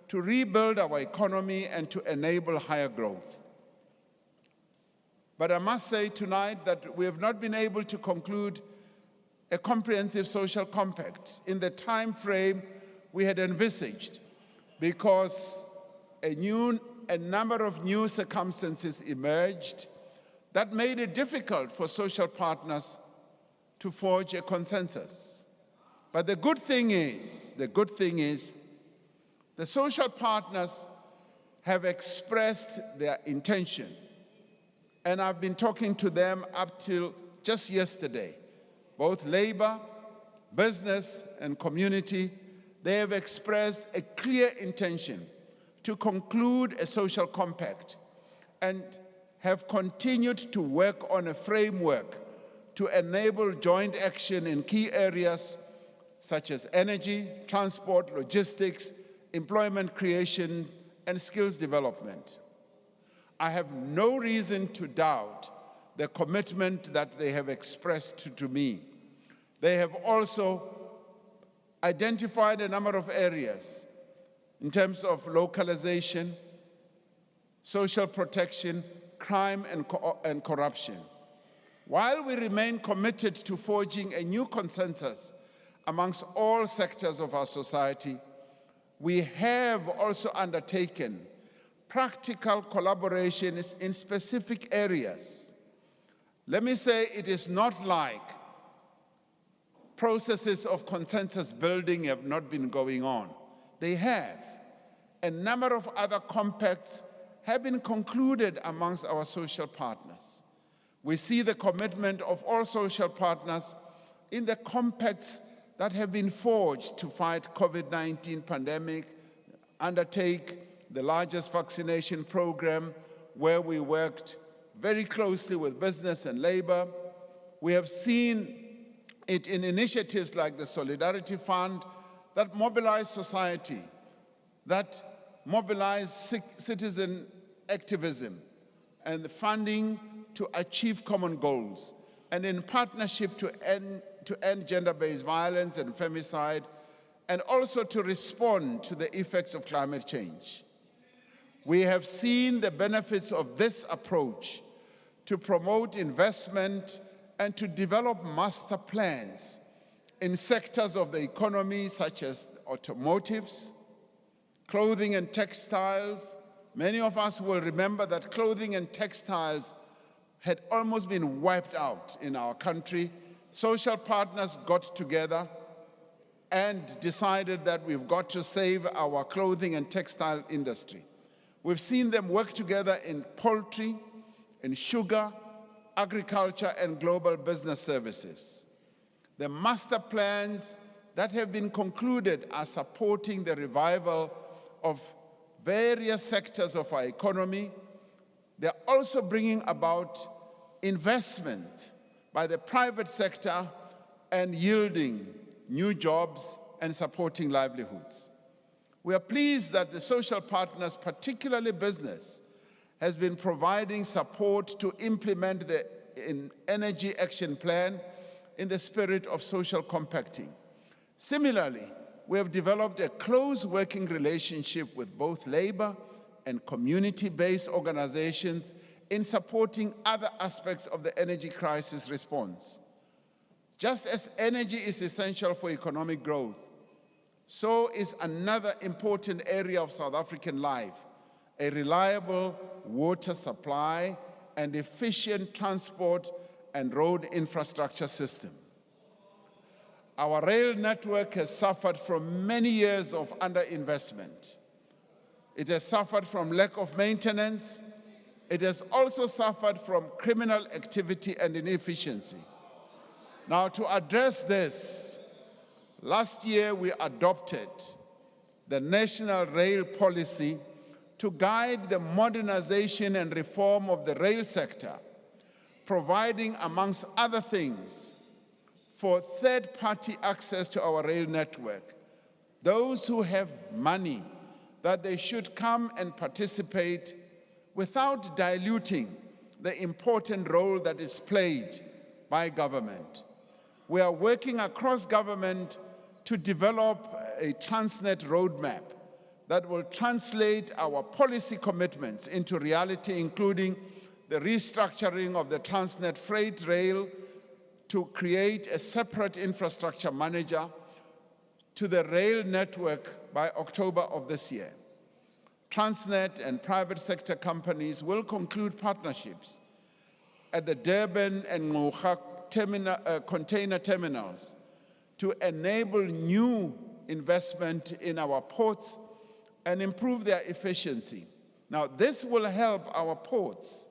to rebuild our economy and to enable higher growth. But I must say tonight that we have not been able to conclude a comprehensive social compact in the time frame we had envisaged, because a number of new circumstances emerged that made it difficult for social partners to forge a consensus. But the good thing is, the social partners have expressed their intention, and I've been talking to them up till just yesterday. Both labor, business, and community, they have expressed a clear intention to conclude a social compact and have continued to work on a framework to enable joint action in key areas such as energy, transport, logistics, employment creation, and skills development. I have no reason to doubt the commitment that they have expressed to me. They have also identified a number of areas in terms of localization, social protection, crime, and corruption. While we remain committed to forging a new consensus amongst all sectors of our society, we have also undertaken practical collaborations in specific areas. Let me say it is not like processes of consensus building have not been going on. They have. A number of other compacts have been concluded amongst our social partners. We see the commitment of all social partners in the compacts that have been forged to fight COVID-19 pandemic, undertake the largest vaccination program where we worked very closely with business and labor. We have seen it in initiatives like the Solidarity Fund that mobilize society, that mobilize citizen activism and the funding to achieve common goals, and in partnership to end gender-based violence and femicide, and also to respond to the effects of climate change. We have seen the benefits of this approach to promote investment and to develop master plans in sectors of the economy such as automotives, clothing and textiles. Many of us will remember that clothing and textiles had almost been wiped out in our country. Social partners got together and decided that we've got to save our clothing and textile industry. We've seen them work together in poultry, in sugar, agriculture, and global business services. The master plans that have been concluded are supporting the revival of various sectors of our economy. They're also bringing about investment by the private sector and yielding new jobs and supporting livelihoods. We are pleased that the social partners, particularly business, has been providing support to implement the Energy Action Plan in the spirit of social compacting. Similarly, we have developed a close working relationship with both labor and community-based organizations in supporting other aspects of the energy crisis response. Just as energy is essential for economic growth, so is another important area of South African life, a reliable water supply and efficient transport and road infrastructure system. Our rail network has suffered from many years of underinvestment. It has suffered from lack of maintenance. It has also suffered from criminal activity and inefficiency. Now, to address this, last year we adopted the National Rail Policy to guide the modernization and reform of the rail sector, providing, amongst other things, for third-party access to our rail network. Those who have money, that they should come and participate without diluting the important role that is played by government. We are working across government to develop a Transnet roadmap that will translate our policy commitments into reality, including the restructuring of the Transnet freight rail to create a separate infrastructure manager to the rail network by October of this year. Transnet and private sector companies will conclude partnerships at the Durban and Ngqura container terminals to enable new investment in our ports and improve their efficiency. Now, this will help our ports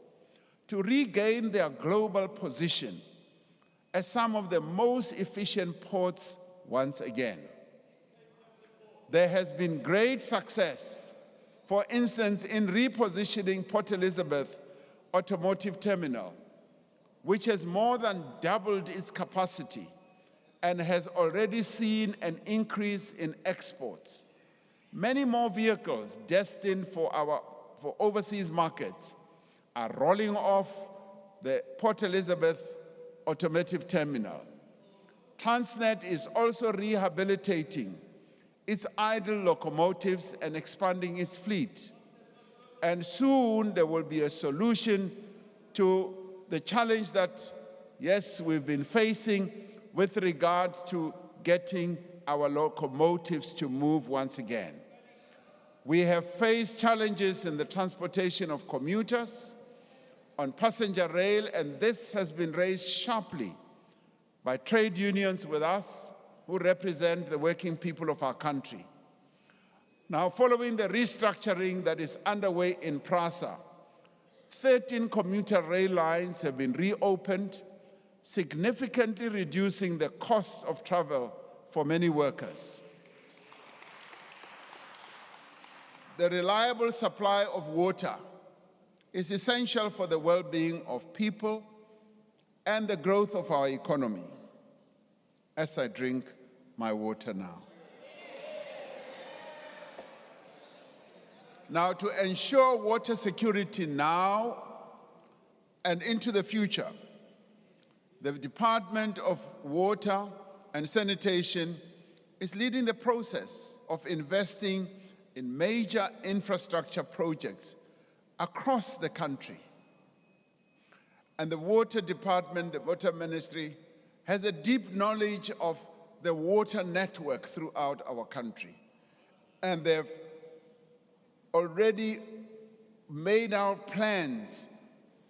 to regain their global position as some of the most efficient ports once again. There has been great success, for instance, in repositioning Port Elizabeth Automotive Terminal, which has more than doubled its capacity and has already seen an increase in exports. Many more vehicles destined for overseas markets are rolling off the Port Elizabeth Automotive Terminal. Transnet is also rehabilitating its idle locomotives and expanding its fleet. And soon there will be a solution to the challenge that, yes, we've been facing with regard to getting our locomotives to move once again. We have faced challenges in the transportation of commuters on passenger rail, and this has been raised sharply by trade unions with us who represent the working people of our country. Now, following the restructuring that is underway in PRASA, 13 commuter rail lines have been reopened, significantly reducing the cost of travel for many workers. The reliable supply of water is essential for the well-being of people and the growth of our economy. As I drink my water now. Now, to ensure water security now and into the future, the Department of Water and Sanitation is leading the process of investing in major infrastructure projects across the country. And the Water Department, the Water Ministry, has a deep knowledge of the water network throughout our country. And they've already made out plans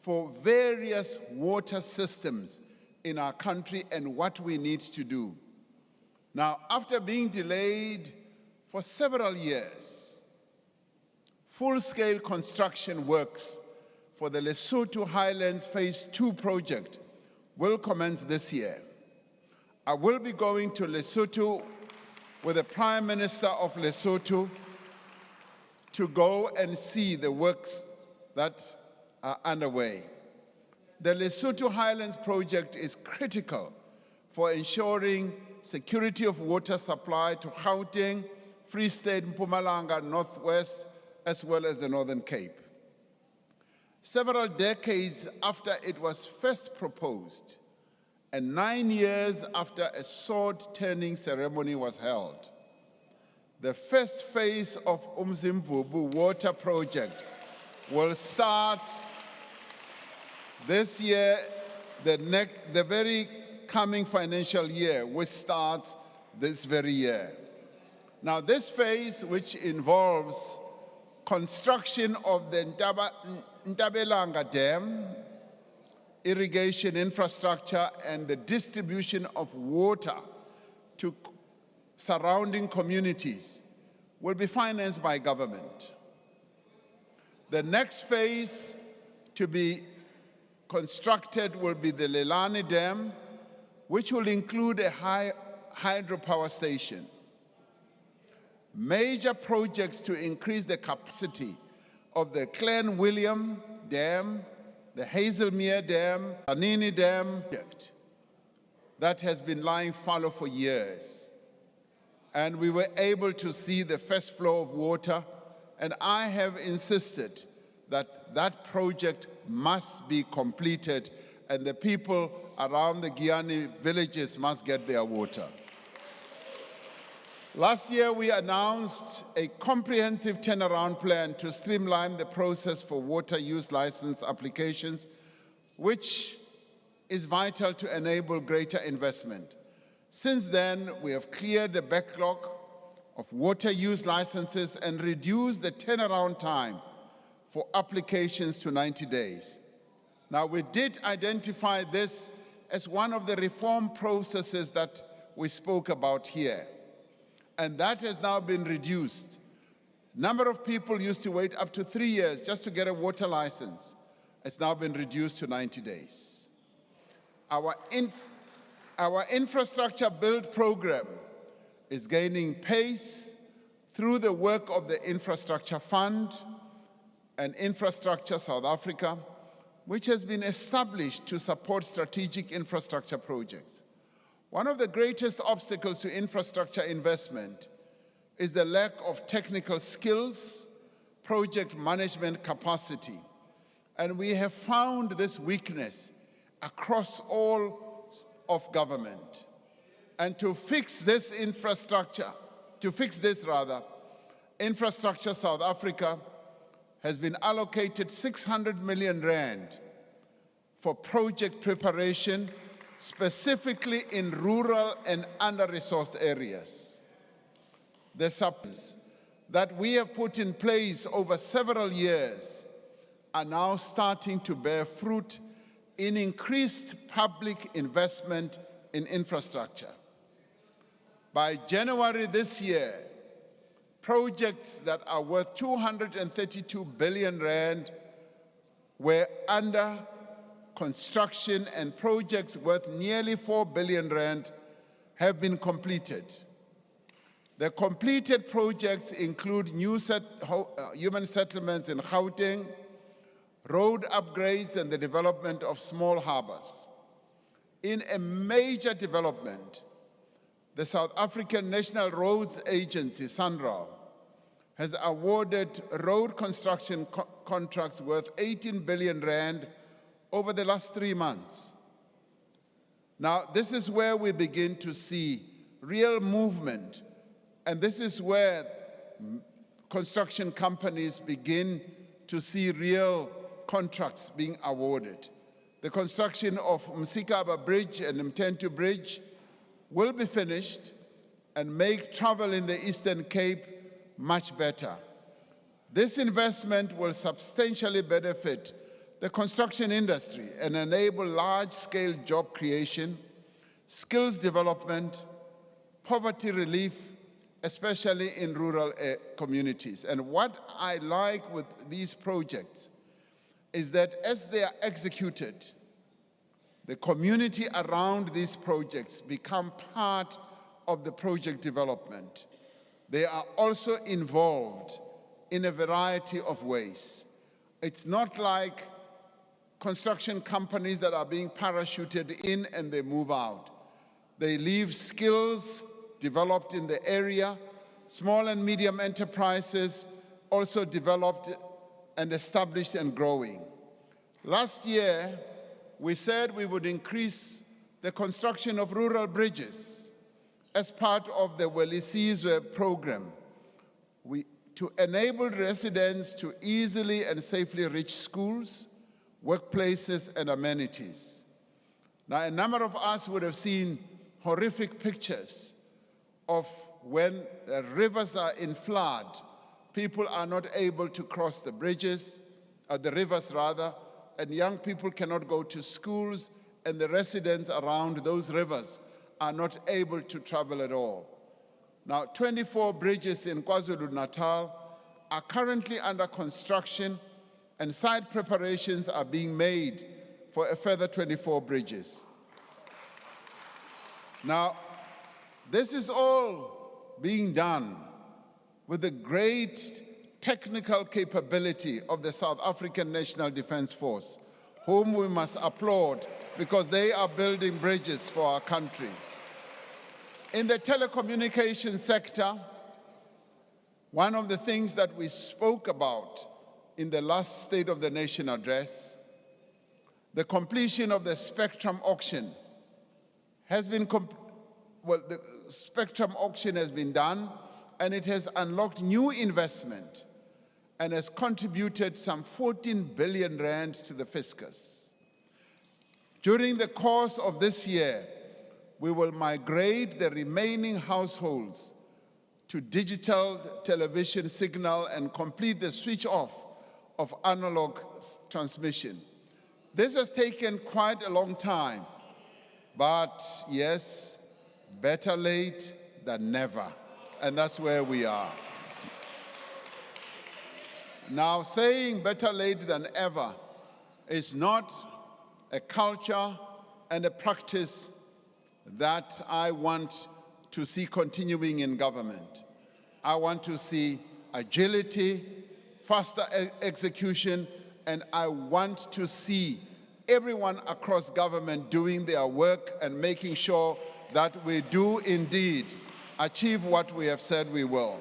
for various water systems in our country and what we need to do. Now, after being delayed for several years, full-scale construction works for the Lesotho Highlands Phase 2 project will commence this year. I will be going to Lesotho with the Prime Minister of Lesotho to go and see the works that are underway. The Lesotho Highlands project is critical for ensuring security of water supply to Gauteng, Free State, Mpumalanga, Northwest, as well as the Northern Cape. Several decades after it was first proposed, and 9 years after a sword-turning ceremony was held, the first phase of Umzimvubu water project will start this year, the very coming financial year, which starts this very year. Now, this phase, which involves construction of the Ntabelanga Dam, irrigation infrastructure, and the distribution of water to surrounding communities, will be financed by government. The next phase to be constructed will be the Lelane Dam, which will include a hydropower station. Major projects to increase the capacity of the Clan William Dam, the Hazelmere Dam, Anini Dam, that has been lying fallow for years. And we were able to see the first flow of water, and I have insisted that that project must be completed and the people around the Guyana villages must get their water. Last year, we announced a comprehensive turnaround plan to streamline the process for water use license applications, which is vital to enable greater investment. Since then, we have cleared the backlog of water use licenses and reduced the turnaround time for applications to 90 days. Now, we did identify this as one of the reform processes that we spoke about here, and that has now been reduced. Number of people used to wait up to 3 years just to get a water license. It's now been reduced to 90 days. Our infrastructure build program is gaining pace through the work of the Infrastructure Fund and Infrastructure South Africa, which has been established to support strategic infrastructure projects. One of the greatest obstacles to infrastructure investment is the lack of technical skills, project management capacity. And we have found this weakness across all of government. And to fix this Infrastructure South Africa has been allocated 600 million rand for project preparation, specifically in rural and under-resourced areas. The subsidies that we have put in place over several years are now starting to bear fruit in increased public investment in infrastructure. By January this year, projects that are worth 232 billion rand were under construction, and projects worth nearly 4 billion rand have been completed. The completed projects include new human settlements in Gauteng, road upgrades, and the development of small harbors. In a major development, the South African National Roads Agency, SANRAL, has awarded road construction contracts worth 18 billion rand over the last 3 months. Now, this is where we begin to see real movement, and this is where construction companies begin to see real contracts being awarded. The construction of Msikaba Bridge and Mtentu Bridge will be finished and make travel in the Eastern Cape much better. This investment will substantially benefit the construction industry and enable large-scale job creation, skills development, poverty relief, especially in rural communities. And what I like with these projects is that as they are executed, the community around these projects become part of the project development. They are also involved in a variety of ways. It's not like construction companies that are being parachuted in and they move out. They leave skills developed in the area. Small and medium enterprises also developed and established and growing. Last year, we said we would increase the construction of rural bridges as part of the Welisizwe program to enable residents to easily and safely reach schools, workplaces, and amenities. Now, a number of us would have seen horrific pictures of when the rivers are in flood, people are not able to cross the bridges, the rivers rather, and young people cannot go to schools, and the residents around those rivers are not able to travel at all. Now, 24 bridges in KwaZulu-Natal are currently under construction, and site preparations are being made for a further 24 bridges. Now, this is all being done with the great technical capability of the South African National Defence Force, whom we must applaud because they are building bridges for our country. In the telecommunications sector, one of the things that we spoke about in the last State of the Nation address, the completion of the spectrum auction has been the spectrum auction has been done, and it has unlocked new investment and has contributed some 14 billion rand to the fiscus. During the course of this year, we will migrate the remaining households to digital television signal and complete the switch off of analog transmission. This has taken quite a long time, but yes, better late than never. And that's where we are. Now, saying better late than ever is not a culture and a practice that I want to see continuing in government. I want to see agility, faster execution, and I want to see everyone across government doing their work and making sure that we do indeed achieve what we have said we will.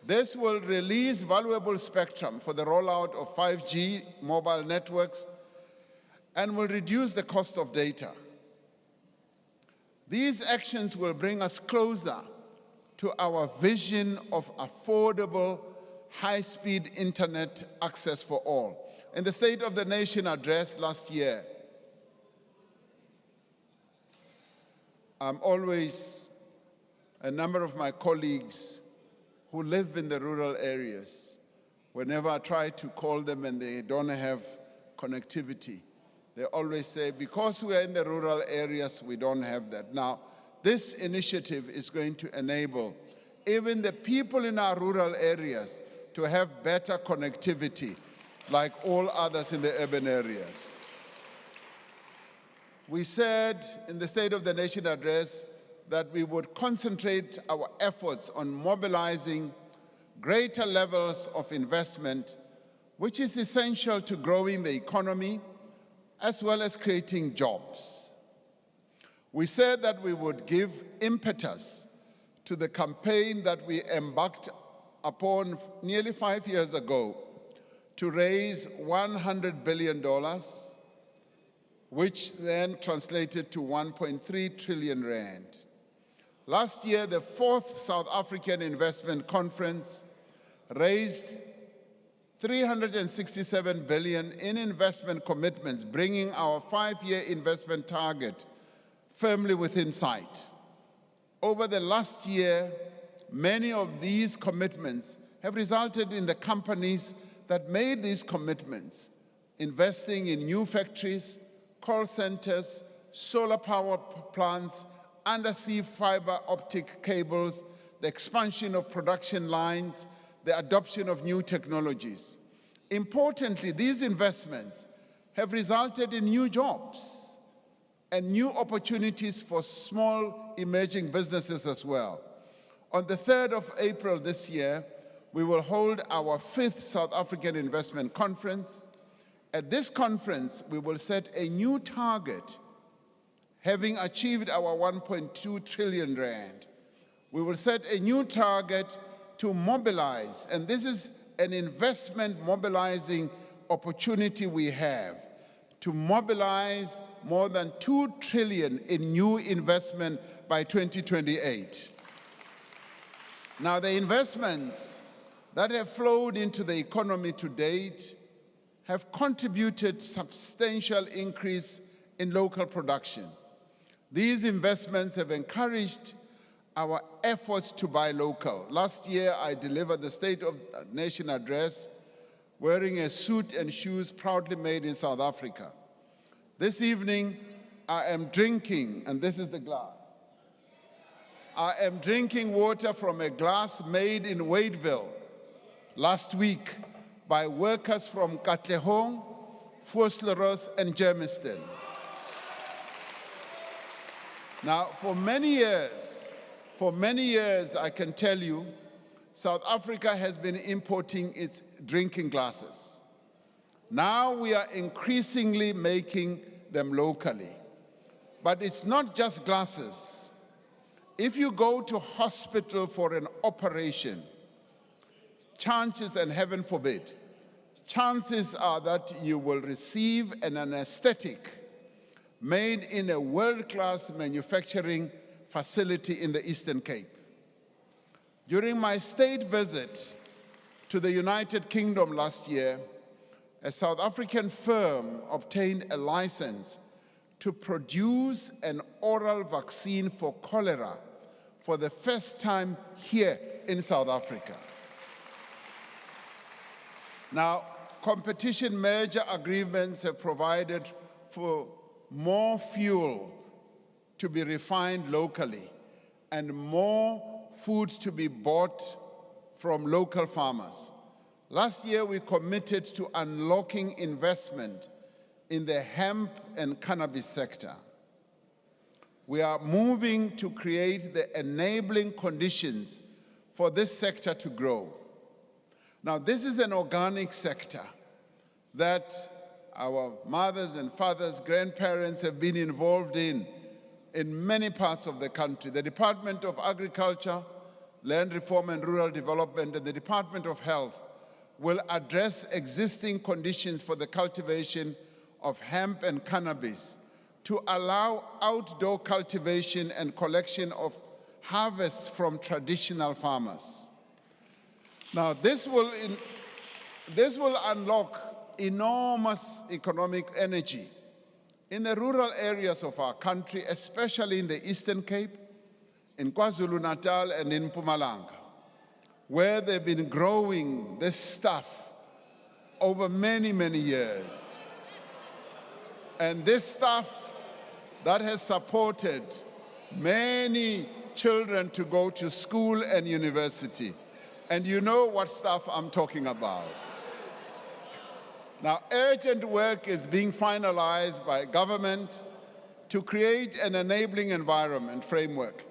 This will release valuable spectrum for the rollout of 5G mobile networks and will reduce the cost of data. These actions will bring us closer to our vision of affordable, high-speed internet access for all. In the State of the Nation address last year, a number of my colleagues who live in the rural areas, whenever I try to call them and they don't have connectivity, they always say, because we are in the rural areas, we don't have that. Now, this initiative is going to enable even the people in our rural areas to have better connectivity, like all others in the urban areas. We said in the State of the Nation address that we would concentrate our efforts on mobilizing greater levels of investment, which is essential to growing the economy, as well as creating jobs. We said that we would give impetus to the campaign that we embarked upon nearly 5 years ago to raise $100 billion, which then translated to 1.3 trillion rand. Last year, the 4th South African Investment Conference raised 367 billion in investment commitments, bringing our 5-year investment target firmly within sight. Over the last year, many of these commitments have resulted in the companies that made these commitments, investing in new factories, call centers, solar power plants, undersea fiber optic cables, the expansion of production lines, the adoption of new technologies. Importantly, these investments have resulted in new jobs and new opportunities for small emerging businesses as well. On the 3rd of April this year, we will hold our 5th South African Investment Conference. At this conference, we will set a new target, having achieved our 1.2 trillion rand. We will set a new target to mobilize, and this is an investment mobilizing opportunity we have, to mobilize more than 2 trillion in new investment by 2028. Now, the investments that have flowed into the economy to date have contributed substantial increase in local production. These investments have encouraged our efforts to buy local. Last year, I delivered the State of the Nation address wearing a suit and shoes proudly made in South Africa. This evening, I am drinking, and this is the glass. I am drinking water from a glass made in Wadeville last week by workers from Katlehong, Vosloorus, and Germiston. Now, for many years, I can tell you, South Africa has been importing its drinking glasses. Now we are increasingly making them locally. But it's not just glasses. If you go to hospital for an operation, chances, and heaven forbid, chances are that you will receive an anesthetic made in a world-class manufacturing facility in the Eastern Cape. During my state visit to the United Kingdom last year, a South African firm obtained a license to produce an oral vaccine for cholera for the first time here in South Africa. Now, competition merger agreements have provided for more fuel to be refined locally and more foods to be bought from local farmers. Last year, we committed to unlocking investment in the hemp and cannabis sector. We are moving to create the enabling conditions for this sector to grow. Now, this is an organic sector that our mothers and fathers, grandparents have been involved in many parts of the country. The Department of Agriculture, Land Reform and Rural Development, and the Department of Health will address existing conditions for the cultivation of hemp and cannabis to allow outdoor cultivation and collection of harvests from traditional farmers. Now, this will unlock enormous economic energy in the rural areas of our country, especially in the Eastern Cape, in KwaZulu-Natal and in Mpumalanga, where they've been growing this stuff over many, many years. And this stuff that has supported many children to go to school and university. And you know what stuff I'm talking about. Now, urgent work is being finalized by government to create an enabling environment framework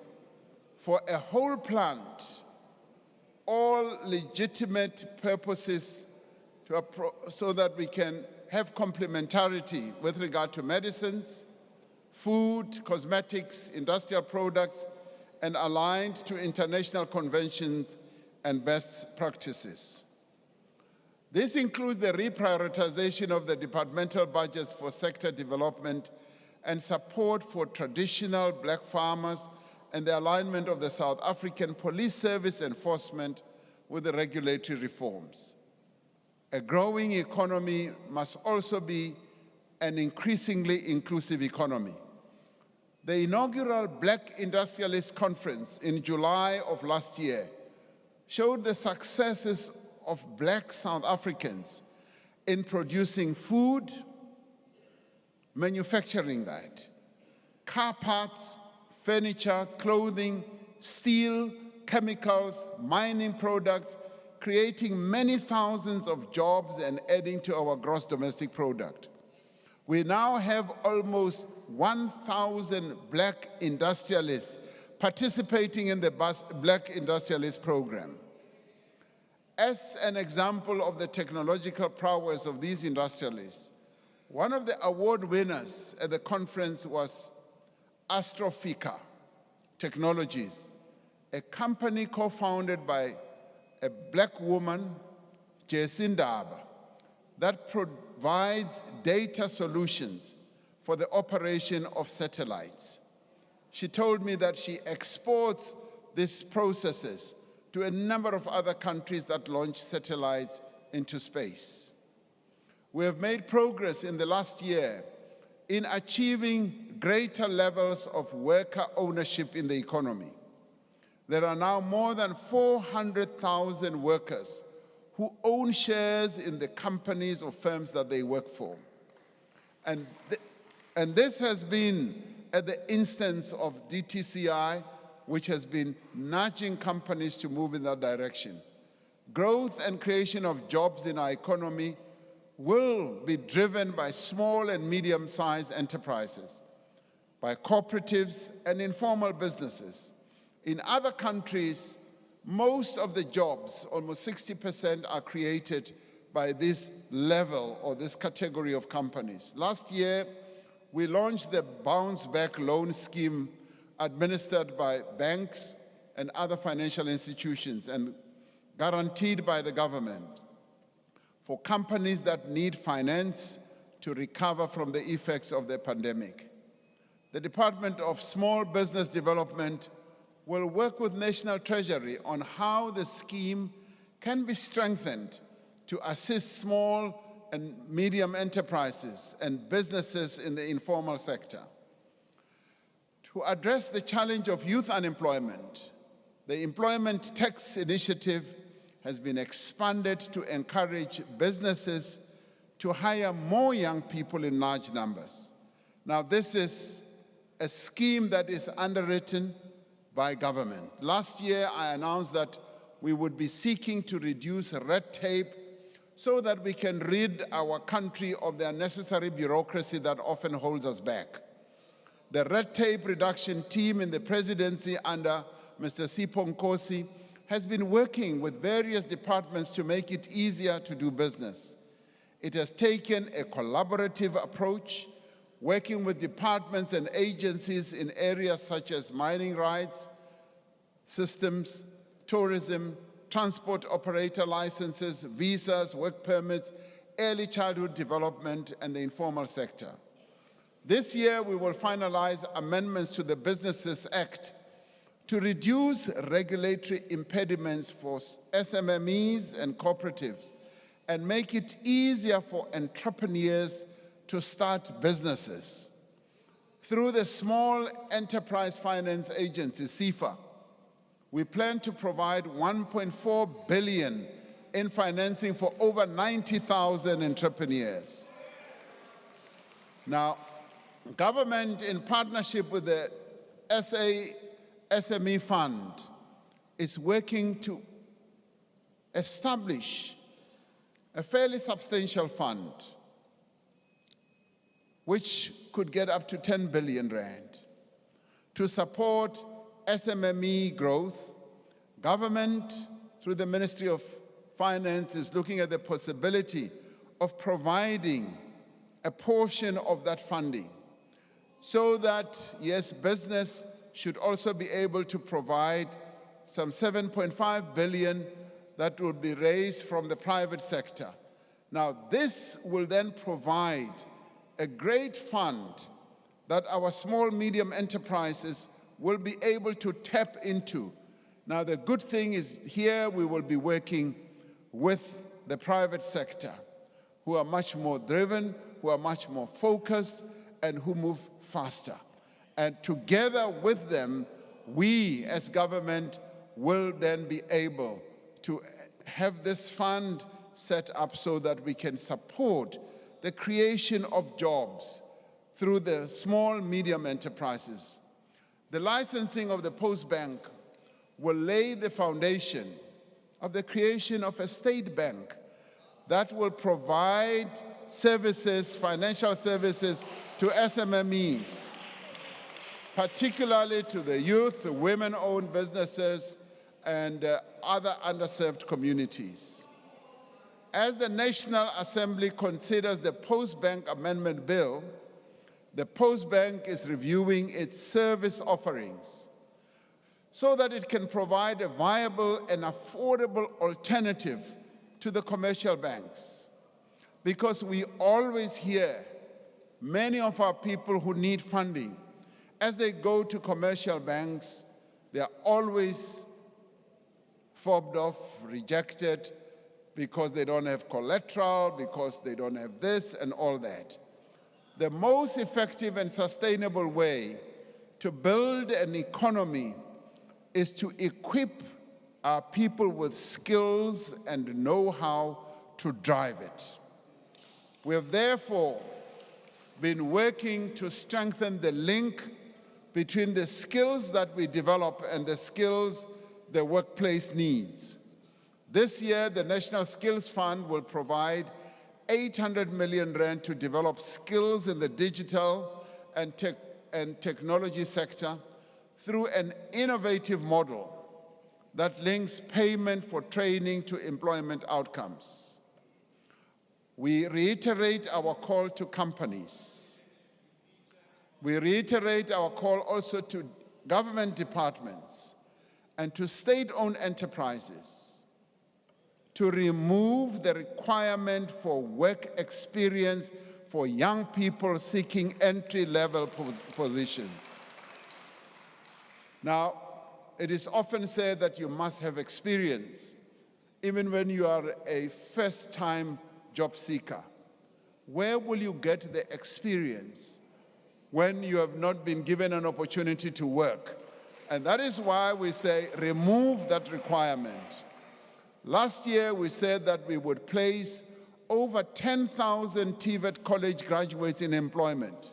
for a whole plant, all legitimate purposes so that we can have complementarity with regard to medicines, food, cosmetics, industrial products, and aligned to international conventions and best practices. This includes the reprioritization of the departmental budgets for sector development and support for traditional black farmers and the alignment of the South African police service enforcement with the regulatory reforms. A growing economy must also be an increasingly inclusive economy. The inaugural Black Industrialist Conference in July of last year showed the successes of Black South Africans in producing food, manufacturing that, car parts, furniture, clothing, steel, chemicals, mining products, creating many thousands of jobs and adding to our gross domestic product. We now have almost 1,000 Black industrialists participating in the Black Industrialist Program. As an example of the technological prowess of these industrialists, one of the award winners at the conference was Astrophica Technologies, a company co-founded by a Black woman, Jesindaba, that provides data solutions for the operation of satellites. She told me that she exports these processes to a number of other countries that launch satellites into space. We have made progress in the last year in achieving greater levels of worker ownership in the economy. There are now more than 400,000 workers who own shares in the companies or firms that they work for. And this has been at the instance of DTCI, which has been nudging companies to move in that direction. Growth and creation of jobs in our economy will be driven by small and medium-sized enterprises, by cooperatives and informal businesses. In other countries, most of the jobs, almost 60%, are created by this level or this category of companies. Last year, we launched the Bounce Back Loan Scheme administered by banks and other financial institutions and guaranteed by the government for companies that need finance to recover from the effects of the pandemic. The Department of Small Business Development will work with National Treasury on how the scheme can be strengthened to assist small and medium enterprises and businesses in the informal sector. To address the challenge of youth unemployment, the Employment Tax Initiative has been expanded to encourage businesses to hire more young people in large numbers. Now, this is a scheme that is underwritten by government. Last year, I announced that we would be seeking to reduce red tape so that we can rid our country of the unnecessary bureaucracy that often holds us back. The red tape reduction team in the presidency under Mr. Sipho Nkosi has been working with various departments to make it easier to do business. It has taken a collaborative approach, working with departments and agencies in areas such as mining rights, systems, tourism, transport operator licenses, visas, work permits, early childhood development, and the informal sector. This year, we will finalize amendments to the Businesses Act to reduce regulatory impediments for SMMEs and cooperatives and make it easier for entrepreneurs to start businesses. Through the Small Enterprise Finance Agency, SEFA, we plan to provide 1.4 billion in financing for over 90,000 entrepreneurs. Now, government, in partnership with the SME Fund, is working to establish a fairly substantial fund which could get up to 10 billion rand to support SMME growth. Government, through the Ministry of Finance, is looking at the possibility of providing a portion of that funding so that, yes, business should also be able to provide some 7.5 billion that will be raised from the private sector. Now, this will then provide a great fund that our small, medium enterprises will be able to tap into. Now, the good thing is here we will be working with the private sector, who are much more driven, who are much more focused, and who move faster. And together with them, we as government will then be able to have this fund set up so that we can support the creation of jobs through the small, medium enterprises. The licensing of the Post Bank will lay the foundation of the creation of a state bank that will provide services, financial services, to SMMEs, particularly to the youth, the women-owned businesses, and other underserved communities. As the National Assembly considers the Post Bank Amendment Bill, the Post Bank is reviewing its service offerings so that it can provide a viable and affordable alternative to the commercial banks. Because we always hear many of our people who need funding, as they go to commercial banks, they are always fobbed off, rejected, because they don't have collateral, because they don't have this and all that. The most effective and sustainable way to build an economy is to equip our people with skills and know-how to drive it. We have therefore been working to strengthen the link between the skills that we develop and the skills the workplace needs. This year, the National Skills Fund will provide 800 million rand to develop skills in the digital and technology sector through an innovative model that links payment for training to employment outcomes. We reiterate our call to companies. We reiterate our call also to government departments and to state-owned enterprises to remove the requirement for work experience for young people seeking entry-level positions. Now, it is often said that you must have experience, even when you are a first-time job seeker. where will you get the experience when you have not been given an opportunity to work? And that is why we say remove that requirement. Last year, we said that we would place over 10,000 TVET college graduates in employment.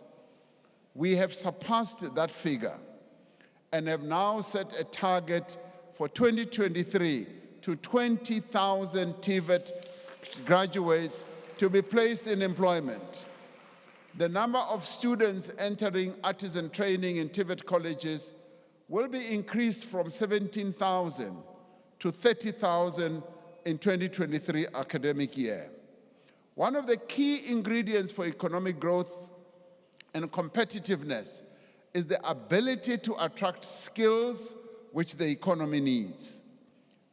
We have surpassed that figure and have now set a target for 2023 to 20,000 TVET graduates to be placed in employment. The number of students entering artisan training in TVET colleges will be increased from 17,000 to 30,000 in 2023 academic year. One of the key ingredients for economic growth and competitiveness is the ability to attract skills which the economy needs.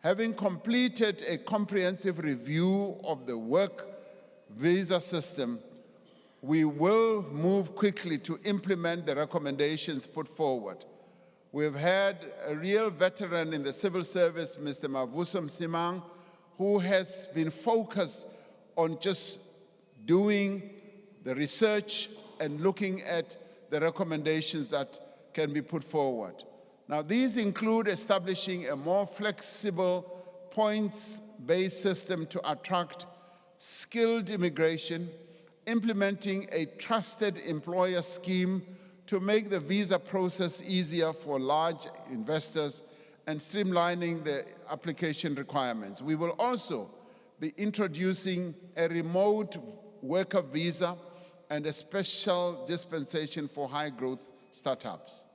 Having completed a comprehensive review of the work visa system, we will move quickly to implement the recommendations put forward. We've had a real veteran in the civil service, Mr. Mavuso Msimang, who has been focused on just doing the research and looking at the recommendations that can be put forward. Now, these include establishing a more flexible points-based system to attract skilled immigration, implementing a trusted employer scheme to make the visa process easier for large investors, and streamlining the application requirements. We will also be introducing a remote worker visa and a special dispensation for high-growth startups.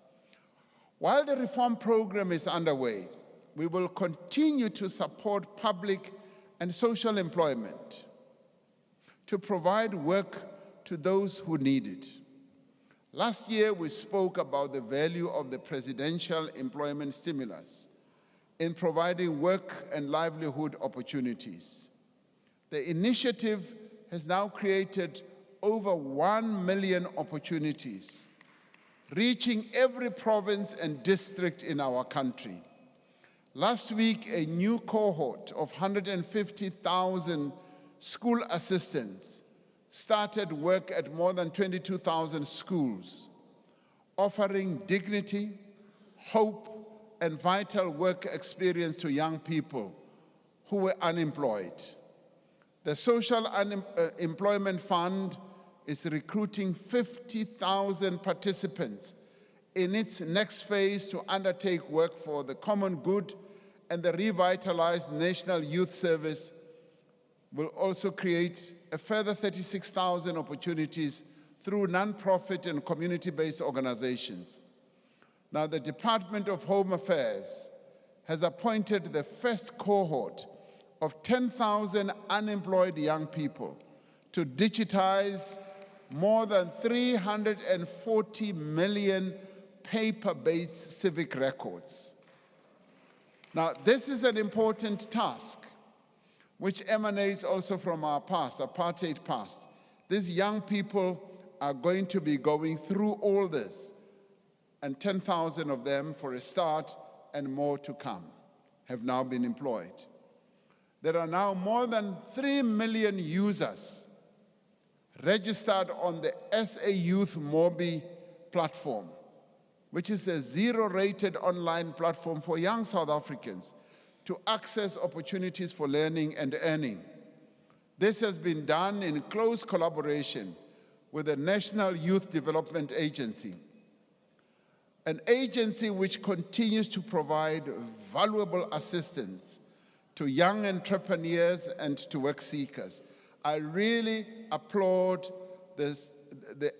While the reform program is underway, we will continue to support public and social employment to provide work to those who need it. Last year, we spoke about the value of the presidential employment stimulus in providing work and livelihood opportunities. The initiative has now created over 1 million opportunities, reaching every province and district in our country. Last week, a new cohort of 150,000 school assistants started work at more than 22,000 schools, offering dignity, hope, and vital work experience to young people who were unemployed. The Social Employment Fund is recruiting 50,000 participants in its next phase to undertake work for the common good, and the revitalized National Youth Service will also create a further 36,000 opportunities through nonprofit and community-based organizations. Now, the Department of Home Affairs has appointed the first cohort of 10,000 unemployed young people to digitize more than 340 million paper-based civic records. Now, this is an important task which emanates also from our past, apartheid past. These young people are going to be going through all this, and 10,000 of them, for a start, and more to come, have now been employed. There are now more than 3 million users registered on the SA Youth Mobi platform, which is a zero-rated online platform for young South Africans to access opportunities for learning and earning. This has been done in close collaboration with the National Youth Development Agency, an agency which continues to provide valuable assistance to young entrepreneurs and to work seekers. I really applaud the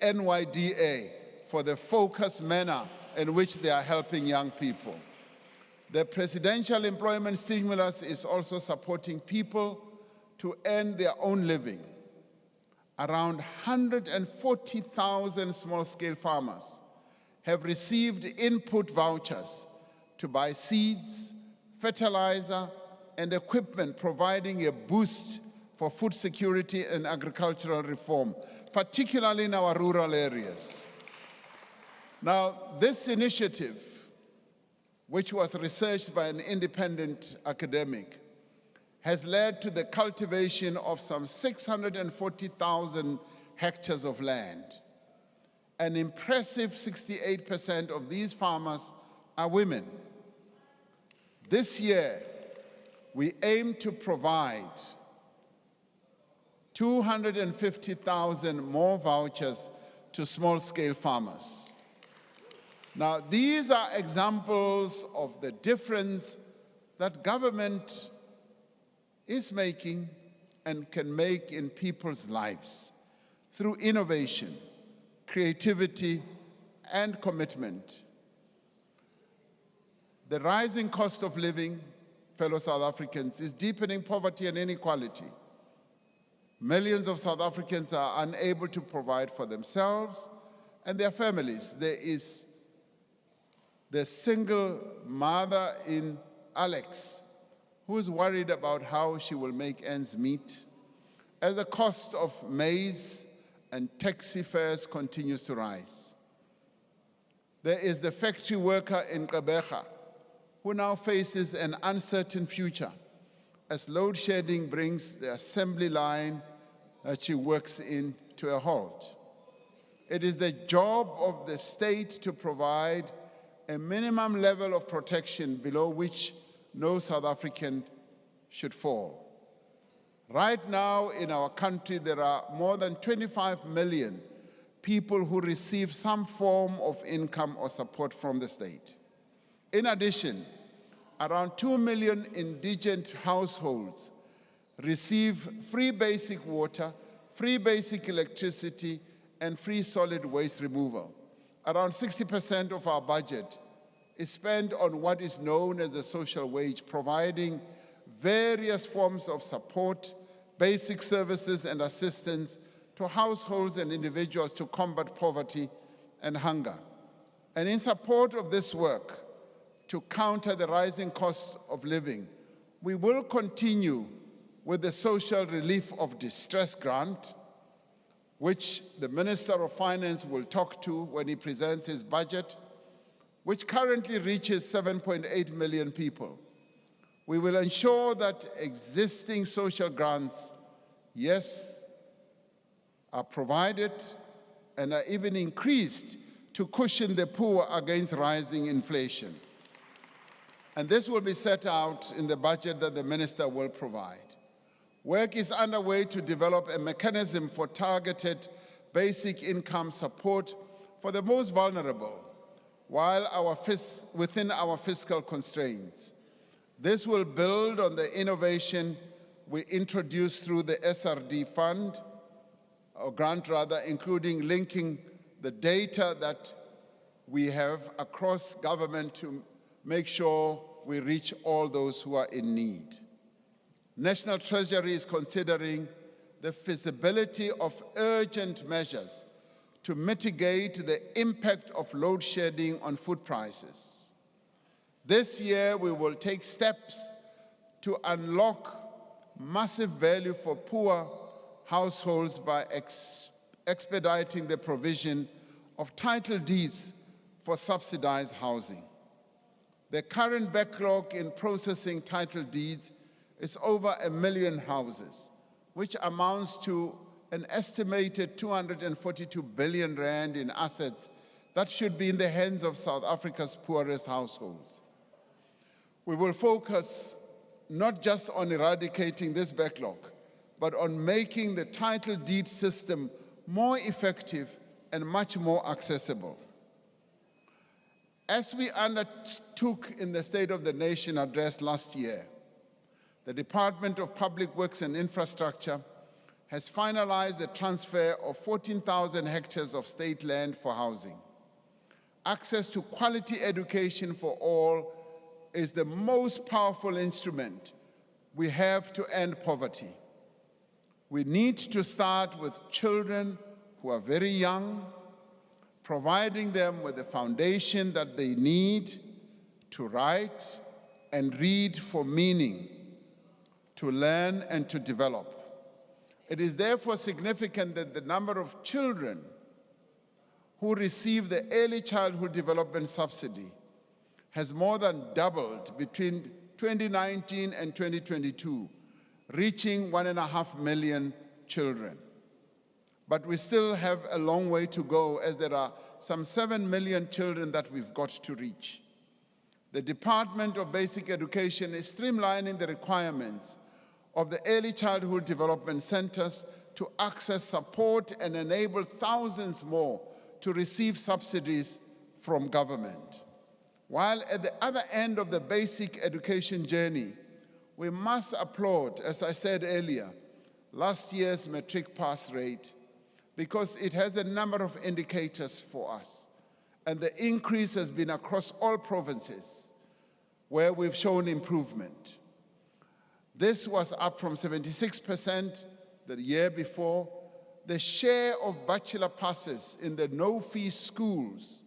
NYDA for the focused manner in which they are helping young people. The presidential employment stimulus is also supporting people to earn their own living. Around 140,000 small-scale farmers have received input vouchers to buy seeds, fertilizer, and equipment, providing a boost for food security and agricultural reform, particularly in our rural areas. Now, this initiative, which was researched by an independent academic, has led to the cultivation of some 640,000 hectares of land. An impressive 68% of these farmers are women. This year, we aim to provide 250,000 more vouchers to small-scale farmers. Now, these are examples of the difference that government is making and can make in people's lives through innovation, creativity, and commitment. The rising cost of living, fellow South Africans, is deepening poverty and inequality. Millions of South Africans are unable to provide for themselves and their families. There is the single mother in Alex who is worried about how she will make ends meet as the cost of maize and taxi fares continues to rise. There is the factory worker in Gqeberha who now faces an uncertain future as load shedding brings the assembly line that she works in to a halt. It is the job of the state to provide a minimum level of protection below which no South African should fall. Right now in our country, there are more than 25 million people who receive some form of income or support from the state. In addition, around 2 million indigent households receive free basic water, free basic electricity, and free solid waste removal. Around 60% of our budget is spent on what is known as the social wage, providing various forms of support, basic services, and assistance to households and individuals to combat poverty and hunger. And in support of this work, to counter the rising costs of living, we will continue with the Social Relief of Distress Grant, which the Minister of Finance will talk to when he presents his budget, which currently reaches 7.8 million people. We will ensure that existing social grants, yes, are provided and are even increased to cushion the poor against rising inflation. And this will be set out in the budget that the minister will provide. Work is underway to develop a mechanism for targeted basic income support for the most vulnerable, while within our fiscal constraints. This will build on the innovation we introduced through the SRD fund, or grant rather, including linking the data that we have across government to make sure we reach all those who are in need. National Treasury is considering the feasibility of urgent measures to mitigate the impact of load shedding on food prices. This year, we will take steps to unlock massive value for poor households by expediting the provision of title deeds for subsidized housing. The current backlog in processing title deeds is over 1 million houses, which amounts to an estimated 242 billion rand in assets that should be in the hands of South Africa's poorest households. We will focus not just on eradicating this backlog, but on making the title deed system more effective and much more accessible. As we undertook in the State of the Nation address last year, the Department of Public Works and Infrastructure has finalized the transfer of 14,000 hectares of state land for housing. Access to quality education for all is the most powerful instrument we have to end poverty. We need to start with children who are very young, providing them with the foundation that they need to write and read for meaning, to learn and to develop. It is therefore significant that the number of children who receive the Early Childhood Development Subsidy has more than doubled between 2019 and 2022, reaching 1.5 million children. But we still have a long way to go, as there are some 7 million children that we've got to reach. The Department of Basic Education is streamlining the requirements of the early childhood development centers to access support and enable thousands more to receive subsidies from government. While at the other end of the basic education journey, we must applaud, as I said earlier, last year's matric pass rate, because it has a number of indicators for us. And the increase has been across all provinces where we've shown improvement. This was up from 76% the year before. The share of bachelor passes in the no-fee schools,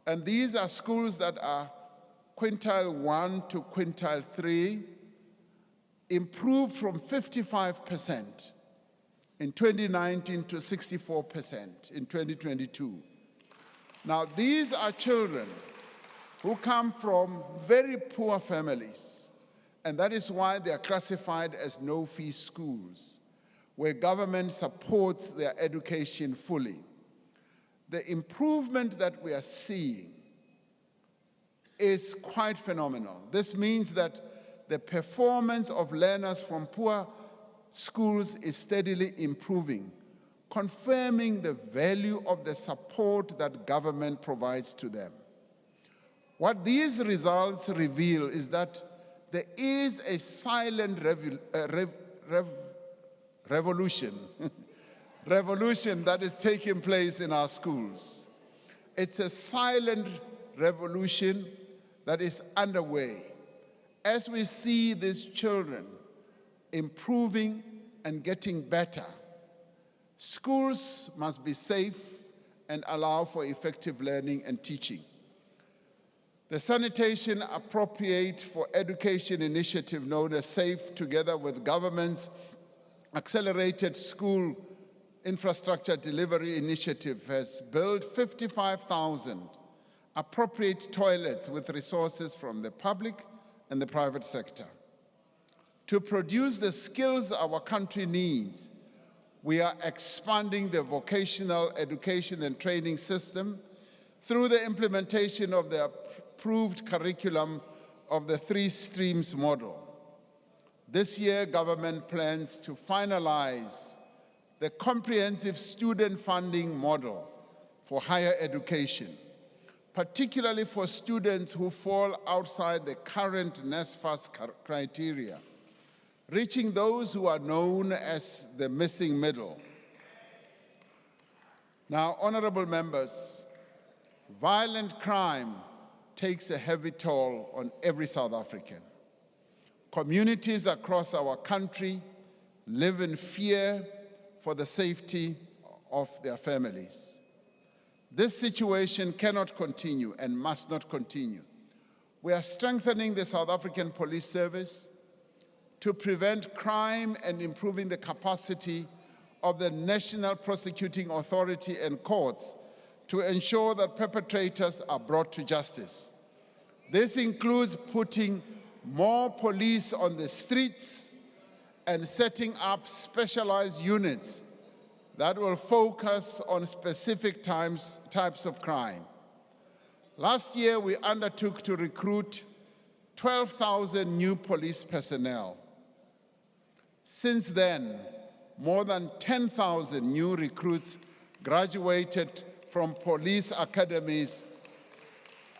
and these are schools that are quintile 1 to quintile 3, improved from 55% in 2019 to 64% in 2022. Now, these are children who come from very poor families, and that is why they are classified as no-fee schools, where government supports their education fully. The improvement that we are seeing is quite phenomenal. This means that the performance of learners from poor schools is steadily improving, confirming the value of the support that government provides to them. What these results reveal is that there is a silent revolution that is taking place in our schools. It's a silent revolution that is underway. As we see these children improving and getting better, schools must be safe and allow for effective learning and teaching. The Sanitation Appropriate for Education initiative, known as SAFE, together with government's Accelerated School Infrastructure Delivery Initiative, has built 55,000 appropriate toilets with resources from the public and the private sector. To produce the skills our country needs, we are expanding the vocational education and training system through the implementation of the approved curriculum of the 3 streams model. This year, government plans to finalize the comprehensive student funding model for higher education, particularly for students who fall outside the current NSFAS criteria, reaching those who are known as the missing middle. Now, honorable members, violent crime takes a heavy toll on every South African. Communities across our country live in fear for the safety of their families. This situation cannot continue and must not continue. We are strengthening the South African Police Service to prevent crime and improving the capacity of the National Prosecuting Authority and courts to ensure that perpetrators are brought to justice. This includes putting more police on the streets and setting up specialized units that will focus on specific types of crime. Last year, we undertook to recruit 12,000 new police personnel. Since then, more than 10,000 new recruits graduated from police academies,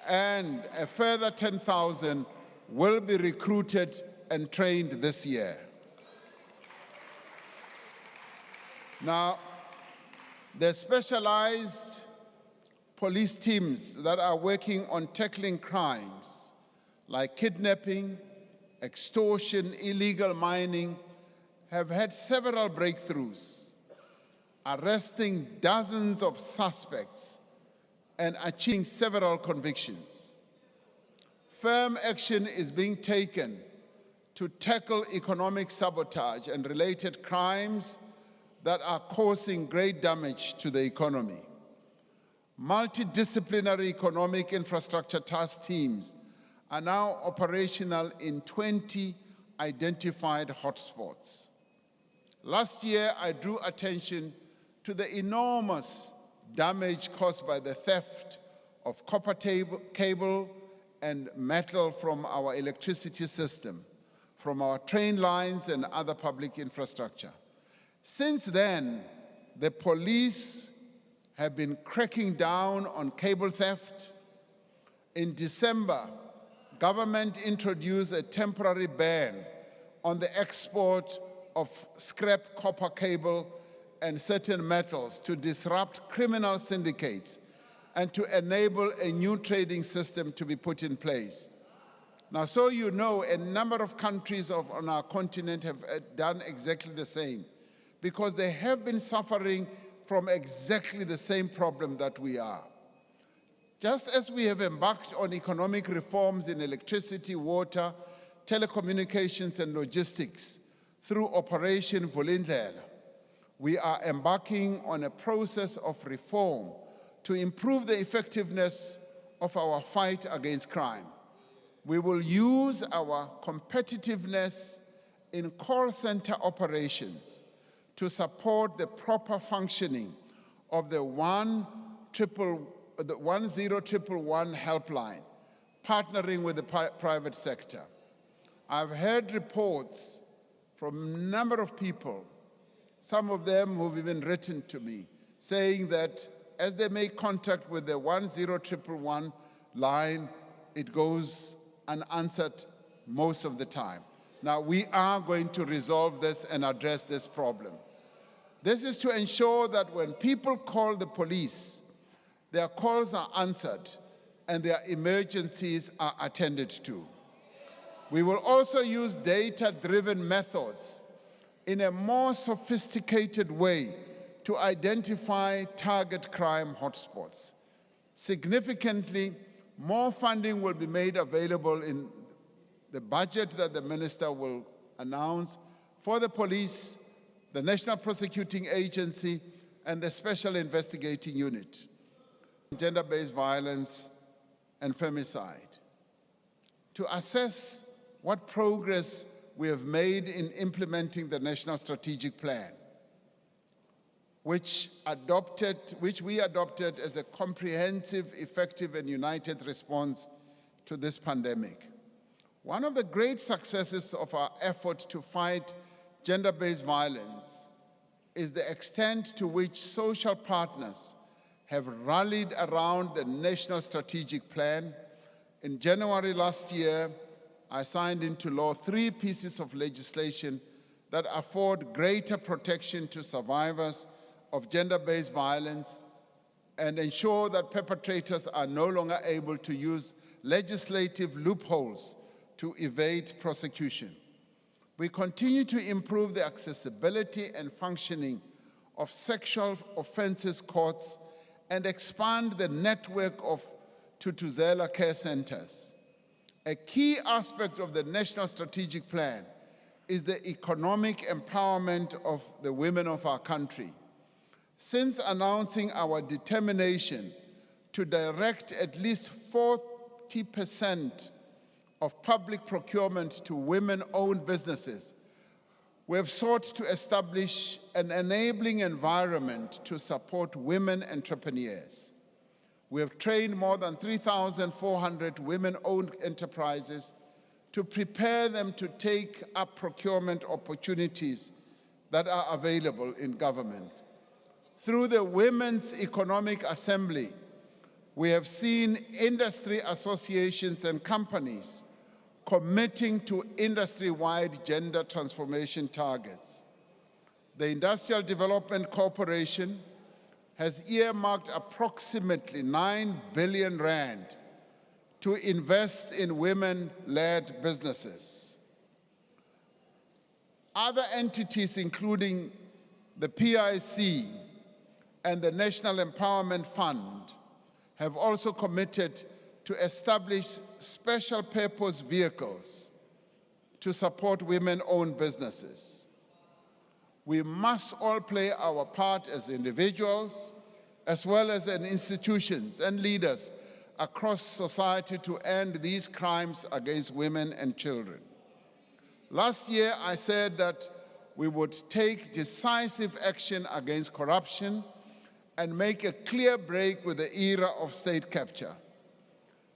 and a further 10,000 will be recruited and trained this year. Now, the specialized police teams that are working on tackling crimes like kidnapping, extortion, illegal mining, have had several breakthroughs, arresting dozens of suspects and achieving several convictions. Firm action is being taken to tackle economic sabotage and related crimes that are causing great damage to the economy. Multidisciplinary economic infrastructure task teams are now operational in 20 identified hotspots. Last year, I drew attention to the enormous damage caused by the theft of copper cable and metal from our electricity system, from our train lines and other public infrastructure. Since then, the police have been cracking down on cable theft. In December, government introduced a temporary ban on the export of scrap copper cable and certain metals to disrupt criminal syndicates and to enable a new trading system to be put in place. Now, so you know, a number of countries on our continent have done exactly the same because they have been suffering from exactly the same problem that we are. Just as we have embarked on economic reforms in electricity, water, telecommunications, and logistics through Operation Vulindlela, we are embarking on a process of reform to improve the effectiveness of our fight against crime. We will use our competitiveness in call center operations to support the proper functioning of the 10111 helpline, partnering with the private sector. I've heard reports from a number of people, some of them who've even written to me, saying that as they make contact with the 10111 line, it goes unanswered most of the time. Now, we are going to resolve this and address this problem. This is to ensure that when people call the police, their calls are answered and their emergencies are attended to. We will also use data-driven methods in a more sophisticated way to identify target crime hotspots. Significantly, more funding will be made available in the budget that the minister will announce for the police, the National Prosecuting Agency, and the Special Investigating Unit, gender-based violence and femicide, to assess what progress we have made in implementing the National Strategic Plan, which we adopted as a comprehensive, effective, and united response to this pandemic. One of the great successes of our effort to fight gender-based violence is the extent to which social partners have rallied around the National Strategic Plan. In January last year, I signed into law 3 pieces of legislation that afford greater protection to survivors of gender-based violence and ensure that perpetrators are no longer able to use legislative loopholes to evade prosecution. We continue to improve the accessibility and functioning of sexual offenses courts and expand the network of Thuthuzela care centers. A key aspect of the National Strategic Plan is the economic empowerment of the women of our country. Since announcing our determination to direct at least 40% of public procurement to women-owned businesses, we have sought to establish an enabling environment to support women entrepreneurs. We have trained more than 3,400 women-owned enterprises to prepare them to take up procurement opportunities that are available in government. Through the Women's Economic Assembly, we have seen industry associations and companies committing to industry-wide gender transformation targets. The Industrial Development Corporation has earmarked approximately 9 billion rand to invest in women-led businesses. Other entities, including the PIC and the National Empowerment Fund, have also committed to establish special purpose vehicles to support women-owned businesses. We must all play our part as individuals, as well as in institutions and leaders across society to end these crimes against women and children. Last year, I said that we would take decisive action against corruption and make a clear break with the era of state capture.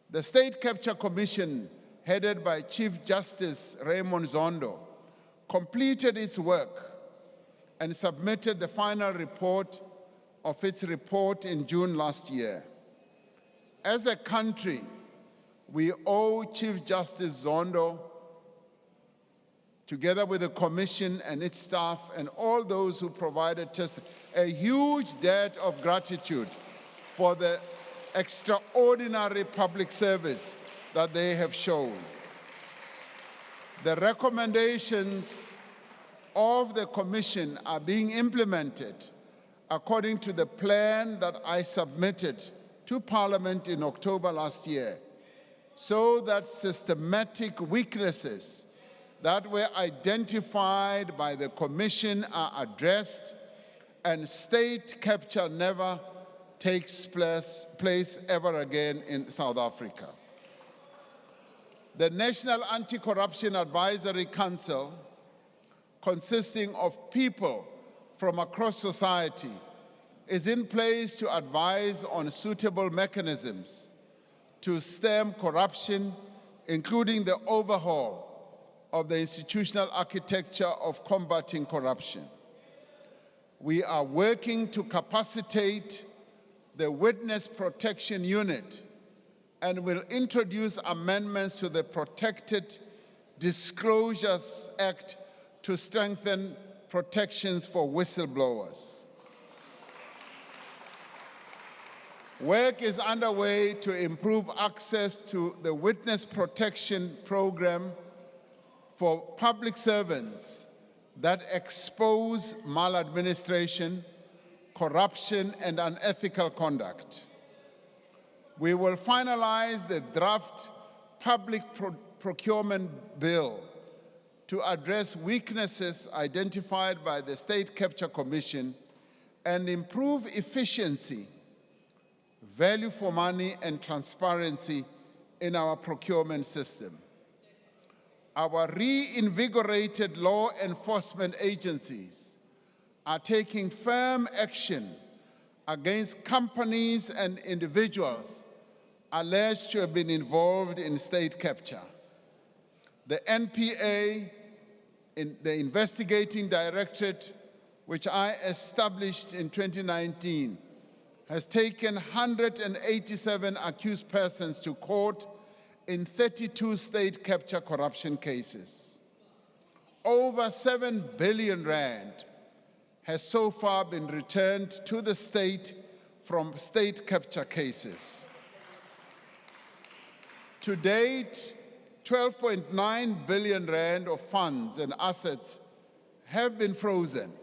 The State Capture Commission, headed by Chief Justice Raymond Zondo, completed its work and submitted the final report of its report in June last year. As a country, we owe Chief Justice Zondo, together with the Commission and its staff and all those who provided testimony, a huge debt of gratitude for the extraordinary public service that they have shown. The recommendations of the Commission are being implemented according to the plan that I submitted to Parliament in October last year, so that systematic weaknesses that were identified by the Commission are addressed and state capture never takes place ever again in South Africa. The National Anti-Corruption Advisory Council, consisting of people from across society, is in place to advise on suitable mechanisms to stem corruption, including the overhaul of the institutional architecture of combating corruption. We are working to capacitate the Witness Protection Unit and will introduce amendments to the Protected Disclosures Act to strengthen protections for whistleblowers. Work is underway to improve access to the Witness Protection Program for public servants that expose maladministration, corruption, and unethical conduct. We will finalize the draft public procurement bill to address weaknesses identified by the State Capture Commission and improve efficiency, value for money, and transparency in our procurement system. Our reinvigorated law enforcement agencies are taking firm action against companies and individuals alleged to have been involved in state capture. The NPA, the Investigating Directorate, which I established in 2019, has taken 187 accused persons to court in 32 state capture corruption cases. Over 7 billion rand has so far been returned to the state from state capture cases. To date, 12.9 billion rand of funds and assets have been frozen.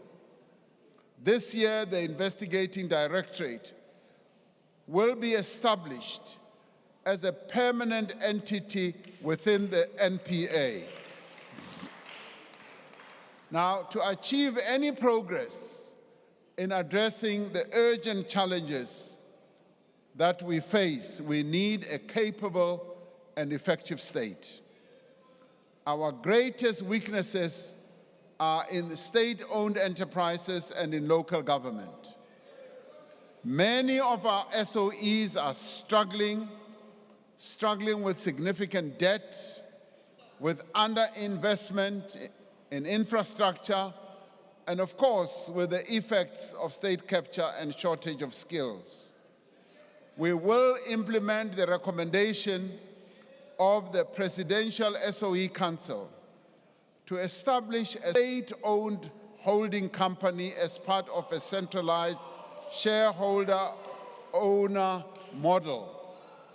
This year, the Investigating Directorate will be established as a permanent entity within the NPA. Now, to achieve any progress in addressing the urgent challenges that we face, we need a capable and effective state. Our greatest weaknesses are in the state-owned enterprises and in local government. Many of our SOEs are struggling with significant debt, with underinvestment in infrastructure, and of course, with the effects of state capture and shortage of skills. We will implement the recommendation of the Presidential SOE Council to establish a state-owned holding company as part of a centralized shareholder-owner model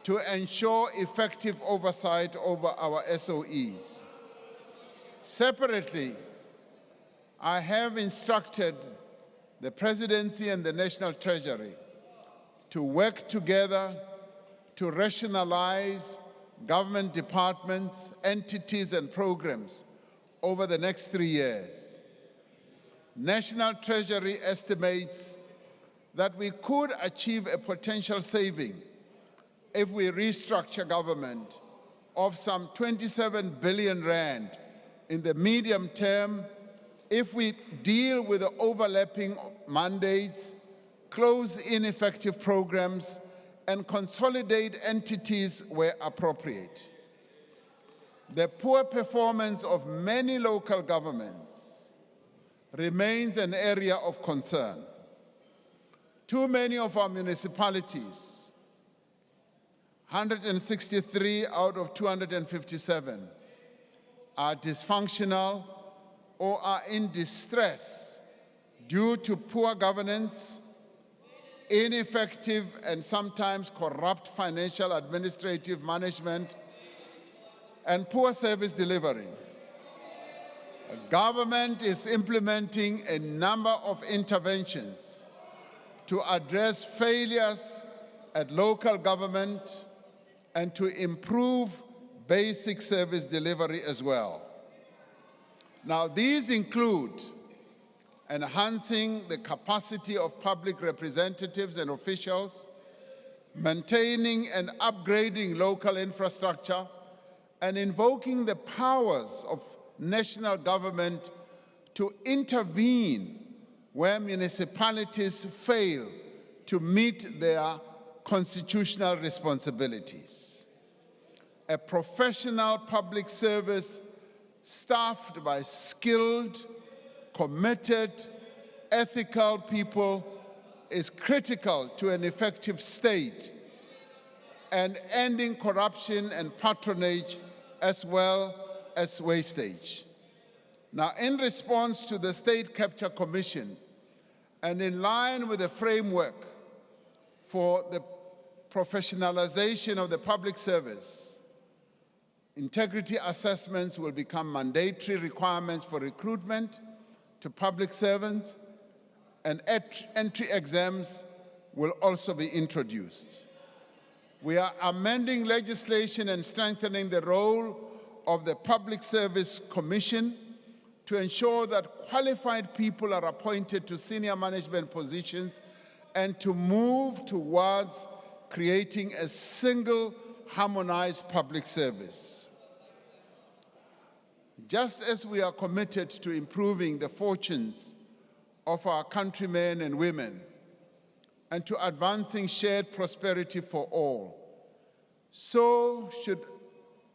to ensure effective oversight over our SOEs. Separately, I have instructed the Presidency and the National Treasury to work together to rationalize government departments, entities, and programs over the next 3 years. National Treasury estimates that we could achieve a potential saving if we restructure government of some 27 billion rand in the medium term if we deal with the overlapping mandates, close ineffective programs, and consolidate entities where appropriate. The poor performance of many local governments remains an area of concern. Too many of our municipalities, 163 out of 257, are dysfunctional or are in distress due to poor governance, ineffective and sometimes corrupt financial administrative management, and poor service delivery. The government is implementing a number of interventions to address failures at local government and to improve basic service delivery as well. Now, these include enhancing the capacity of public representatives and officials, maintaining and upgrading local infrastructure, and invoking the powers of national government to intervene where municipalities fail to meet their constitutional responsibilities. A professional public service staffed by skilled, committed, ethical people is critical to an effective state and ending corruption and patronage as well as wastage. Now, in response to the State Capture Commission and in line with the framework for the professionalization of the public service, integrity assessments will become mandatory requirements for recruitment to public servants, and entry exams will also be introduced. We are amending legislation and strengthening the role of the Public Service Commission to ensure that qualified people are appointed to senior management positions and to move towards creating a single, harmonized public service. Just as we are committed to improving the fortunes of our countrymen and women and to advancing shared prosperity for all, so should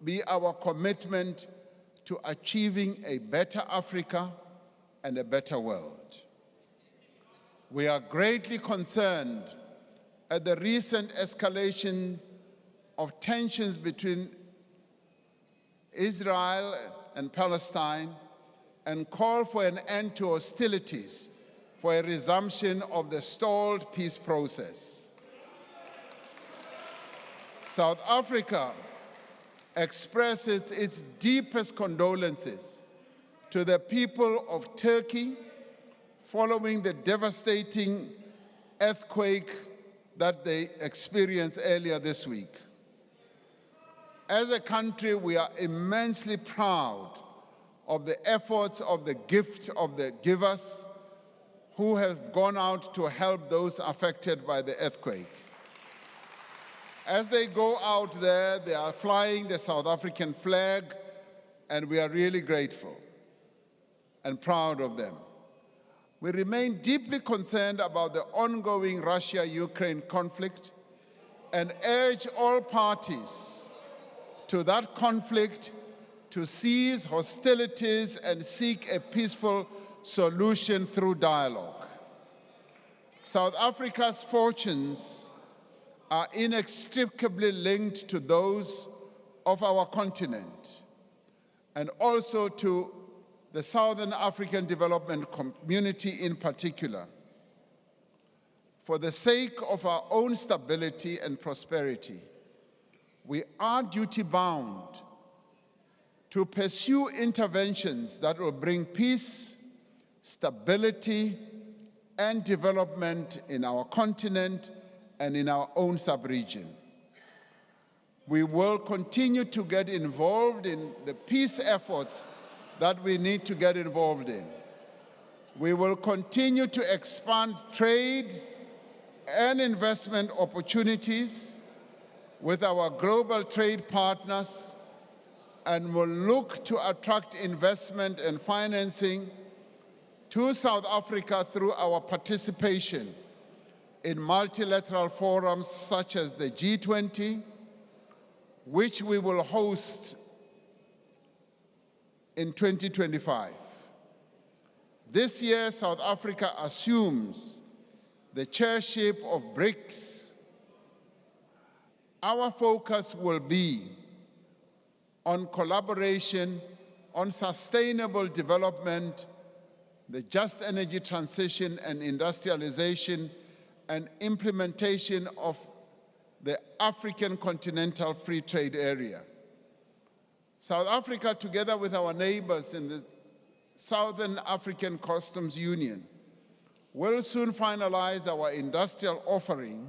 be our commitment to achieving a better Africa and a better world. We are greatly concerned at the recent escalation of tensions between Israel and Palestine and call for an end to hostilities for a resumption of the stalled peace process. South Africa expresses its deepest condolences to the people of Turkey following the devastating earthquake that they experienced earlier this week. As a country, we are immensely proud of the efforts of the gift of the givers who have gone out to help those affected by the earthquake. As they go out there, they are flying the South African flag, and we are really grateful and proud of them. We remain deeply concerned about the ongoing Russia-Ukraine conflict and urge all parties to that conflict to cease hostilities and seek a peaceful solution through dialogue. South Africa's fortunes are inextricably linked to those of our continent and also to the Southern African Development Community in particular. For the sake of our own stability and prosperity, we are duty-bound to pursue interventions that will bring peace, stability, and development in our continent and in our own sub-region. We will continue to get involved in the peace efforts that we need to get involved in. We will continue to expand trade and investment opportunities with our global trade partners and will look to attract investment and financing to South Africa through our participation in multilateral forums such as the G20, which we will host in 2025. This year, South Africa assumes the chairship of BRICS. Our focus will be on collaboration, on sustainable development, the just energy transition and industrialization, and implementation of the African Continental Free Trade Area. South Africa, together with our neighbors in the Southern African Customs Union, will soon finalize our industrial offering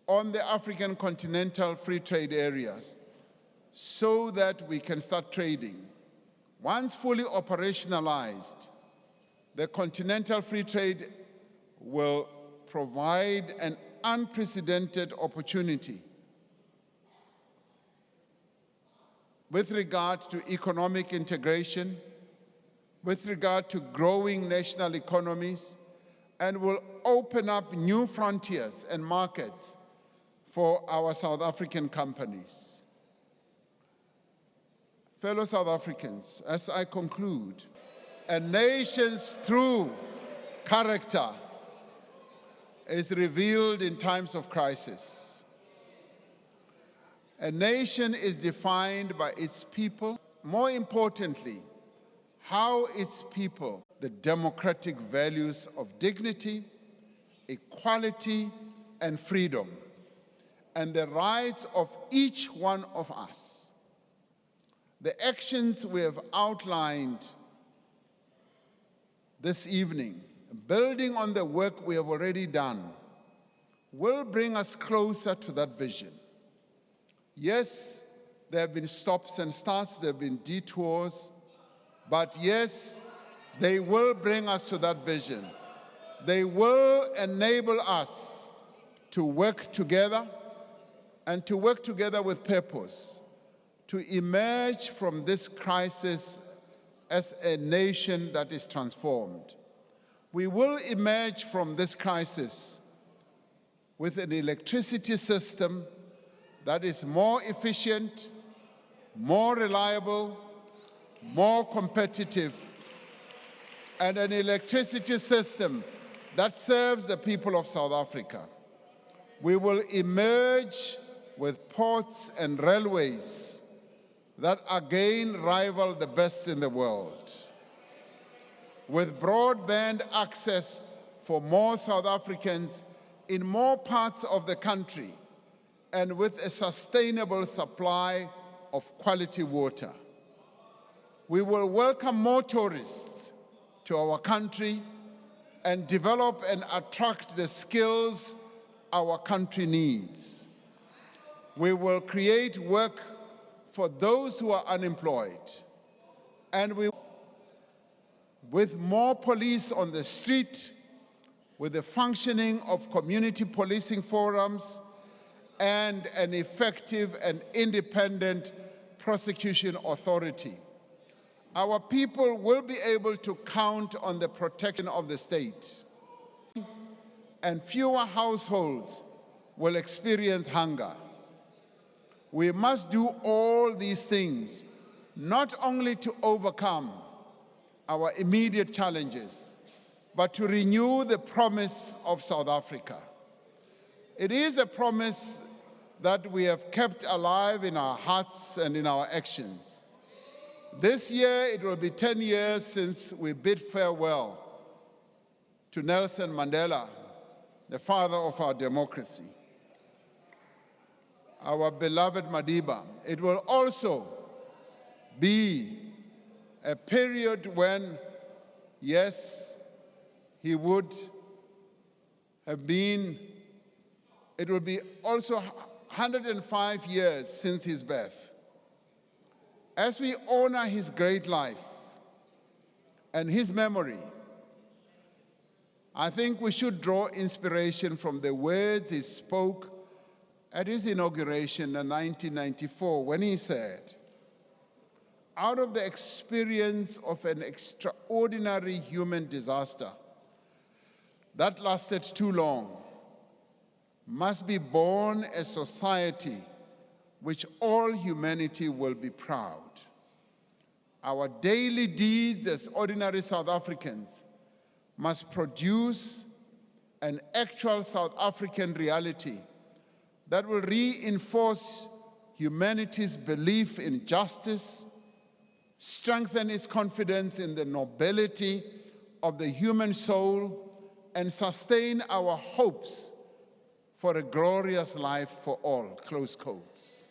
on the African Continental Free Trade Areas so that we can start trading. Once fully operationalized, the Continental Free Trade will provide an unprecedented opportunity with regard to economic integration, with regard to growing national economies, and will open up new frontiers and markets for our South African companies. Fellow South Africans, as I conclude, a nation's true character is revealed in times of crisis. A nation is defined by its people. More importantly, how its people, the democratic values of dignity, equality, and freedom, and the rights of each one of us. The actions we have outlined this evening, building on the work we have already done, will bring us closer to that vision. Yes, there have been stops and starts, there have been detours, but yes, they will bring us to that vision. They will enable us to work together and to work together with purpose to emerge from this crisis as a nation that is transformed. We will emerge from this crisis with an electricity system that is more efficient, more reliable, more competitive, and an electricity system that serves the people of South Africa. We will emerge with ports and railways that again rival the best in the world, with broadband access for more South Africans in more parts of the country, and with a sustainable supply of quality water. We will welcome more tourists to our country and develop and attract the skills our country needs. We will create work for those who are unemployed, and with more police on the street, with the functioning of community policing forums, and an effective and independent prosecution authority, our people will be able to count on the protection of the state, and fewer households will experience hunger. We must do all these things, not only to overcome our immediate challenges, but to renew the promise of South Africa. It is a promise that we have kept alive in our hearts and in our actions. This year, it will be 10 years since we bid farewell to Nelson Mandela, the father of our democracy, our beloved Madiba. It will also be a period when, yes, he would have been, it will be also 105 years since his birth. As we honor his great life and his memory, I think we should draw inspiration from the words he spoke at his inauguration in 1994 when he said, out of the experience of an extraordinary human disaster that lasted too long, must be born a society which all humanity will be proud. Our daily deeds as ordinary South Africans must produce an actual South African reality that will reinforce humanity's belief in justice, strengthen its confidence in the nobility of the human soul, and sustain our hopes for a glorious life for all, close quotes.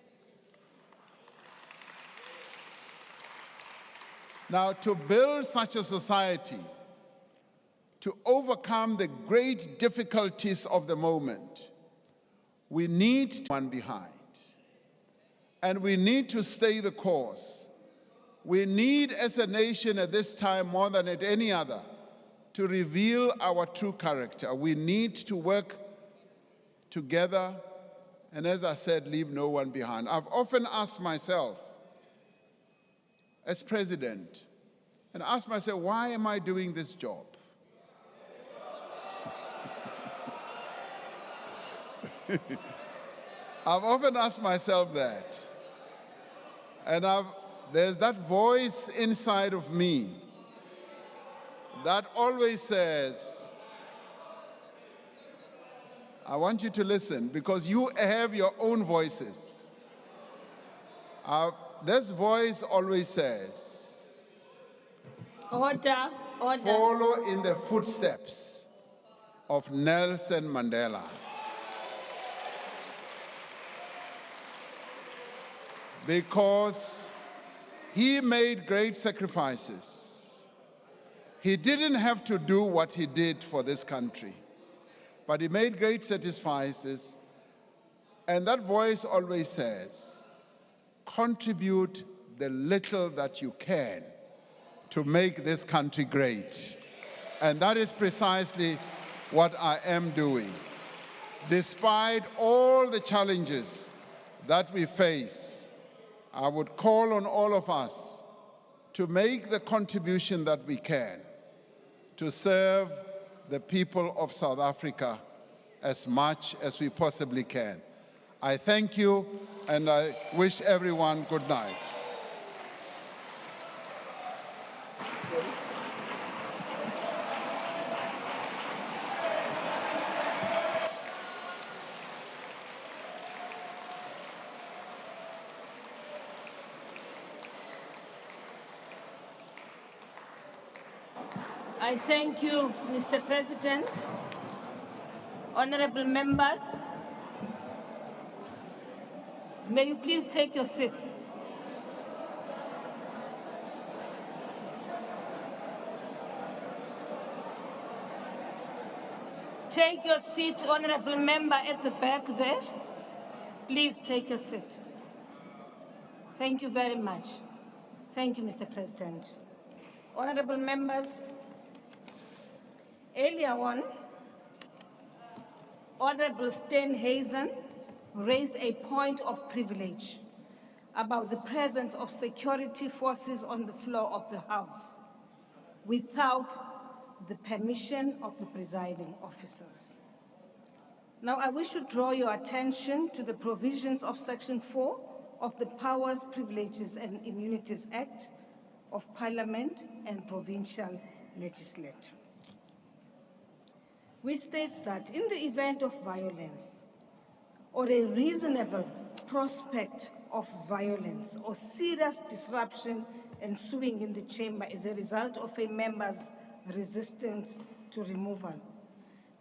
Now, to build such a society, to overcome the great difficulties of the moment, we need one behind. And we need to stay the course. We need, as a nation at this time more than at any other, to reveal our true character. We need to work together, and as I said, leave no one behind. I've often asked myself, as president, and asked myself, why am I doing this job? I've often asked myself that. And there's that voice inside of me that always says, I want you to listen, because you have your own voices. This voice always says,
Order, order.
follow in the footsteps of Nelson Mandela. Because he made great sacrifices. He didn't have to do what he did for this country, but he made great sacrifices. And that voice always says, contribute the little that you can to make this country great. And that is precisely what I am doing. Despite all the challenges that we face, I would call on all of us to make the contribution that we can to serve the people of South Africa as much as we possibly can. I thank you, and I wish everyone good night.
I thank you, Mr. President. Honorable members, may you please take your seats. Take your seat, honorable member at the back there. Please take your seat. Thank you very much. Thank you, Mr. President. Honorable members, earlier on, Honorable Steenhuisen raised a point of privilege about the presence of security forces on the floor of the House without the permission of the presiding officers. Now, I wish to draw your attention to the provisions of Section 4 of the Powers, Privileges and Immunities Act of Parliament and Provincial Legislature, which states that in the event of violence or a reasonable prospect of violence or serious disruption ensuing in the chamber as a result of a member's resistance to removal,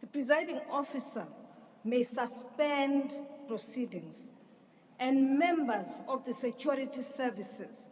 the presiding officer may suspend proceedings, and members of the security services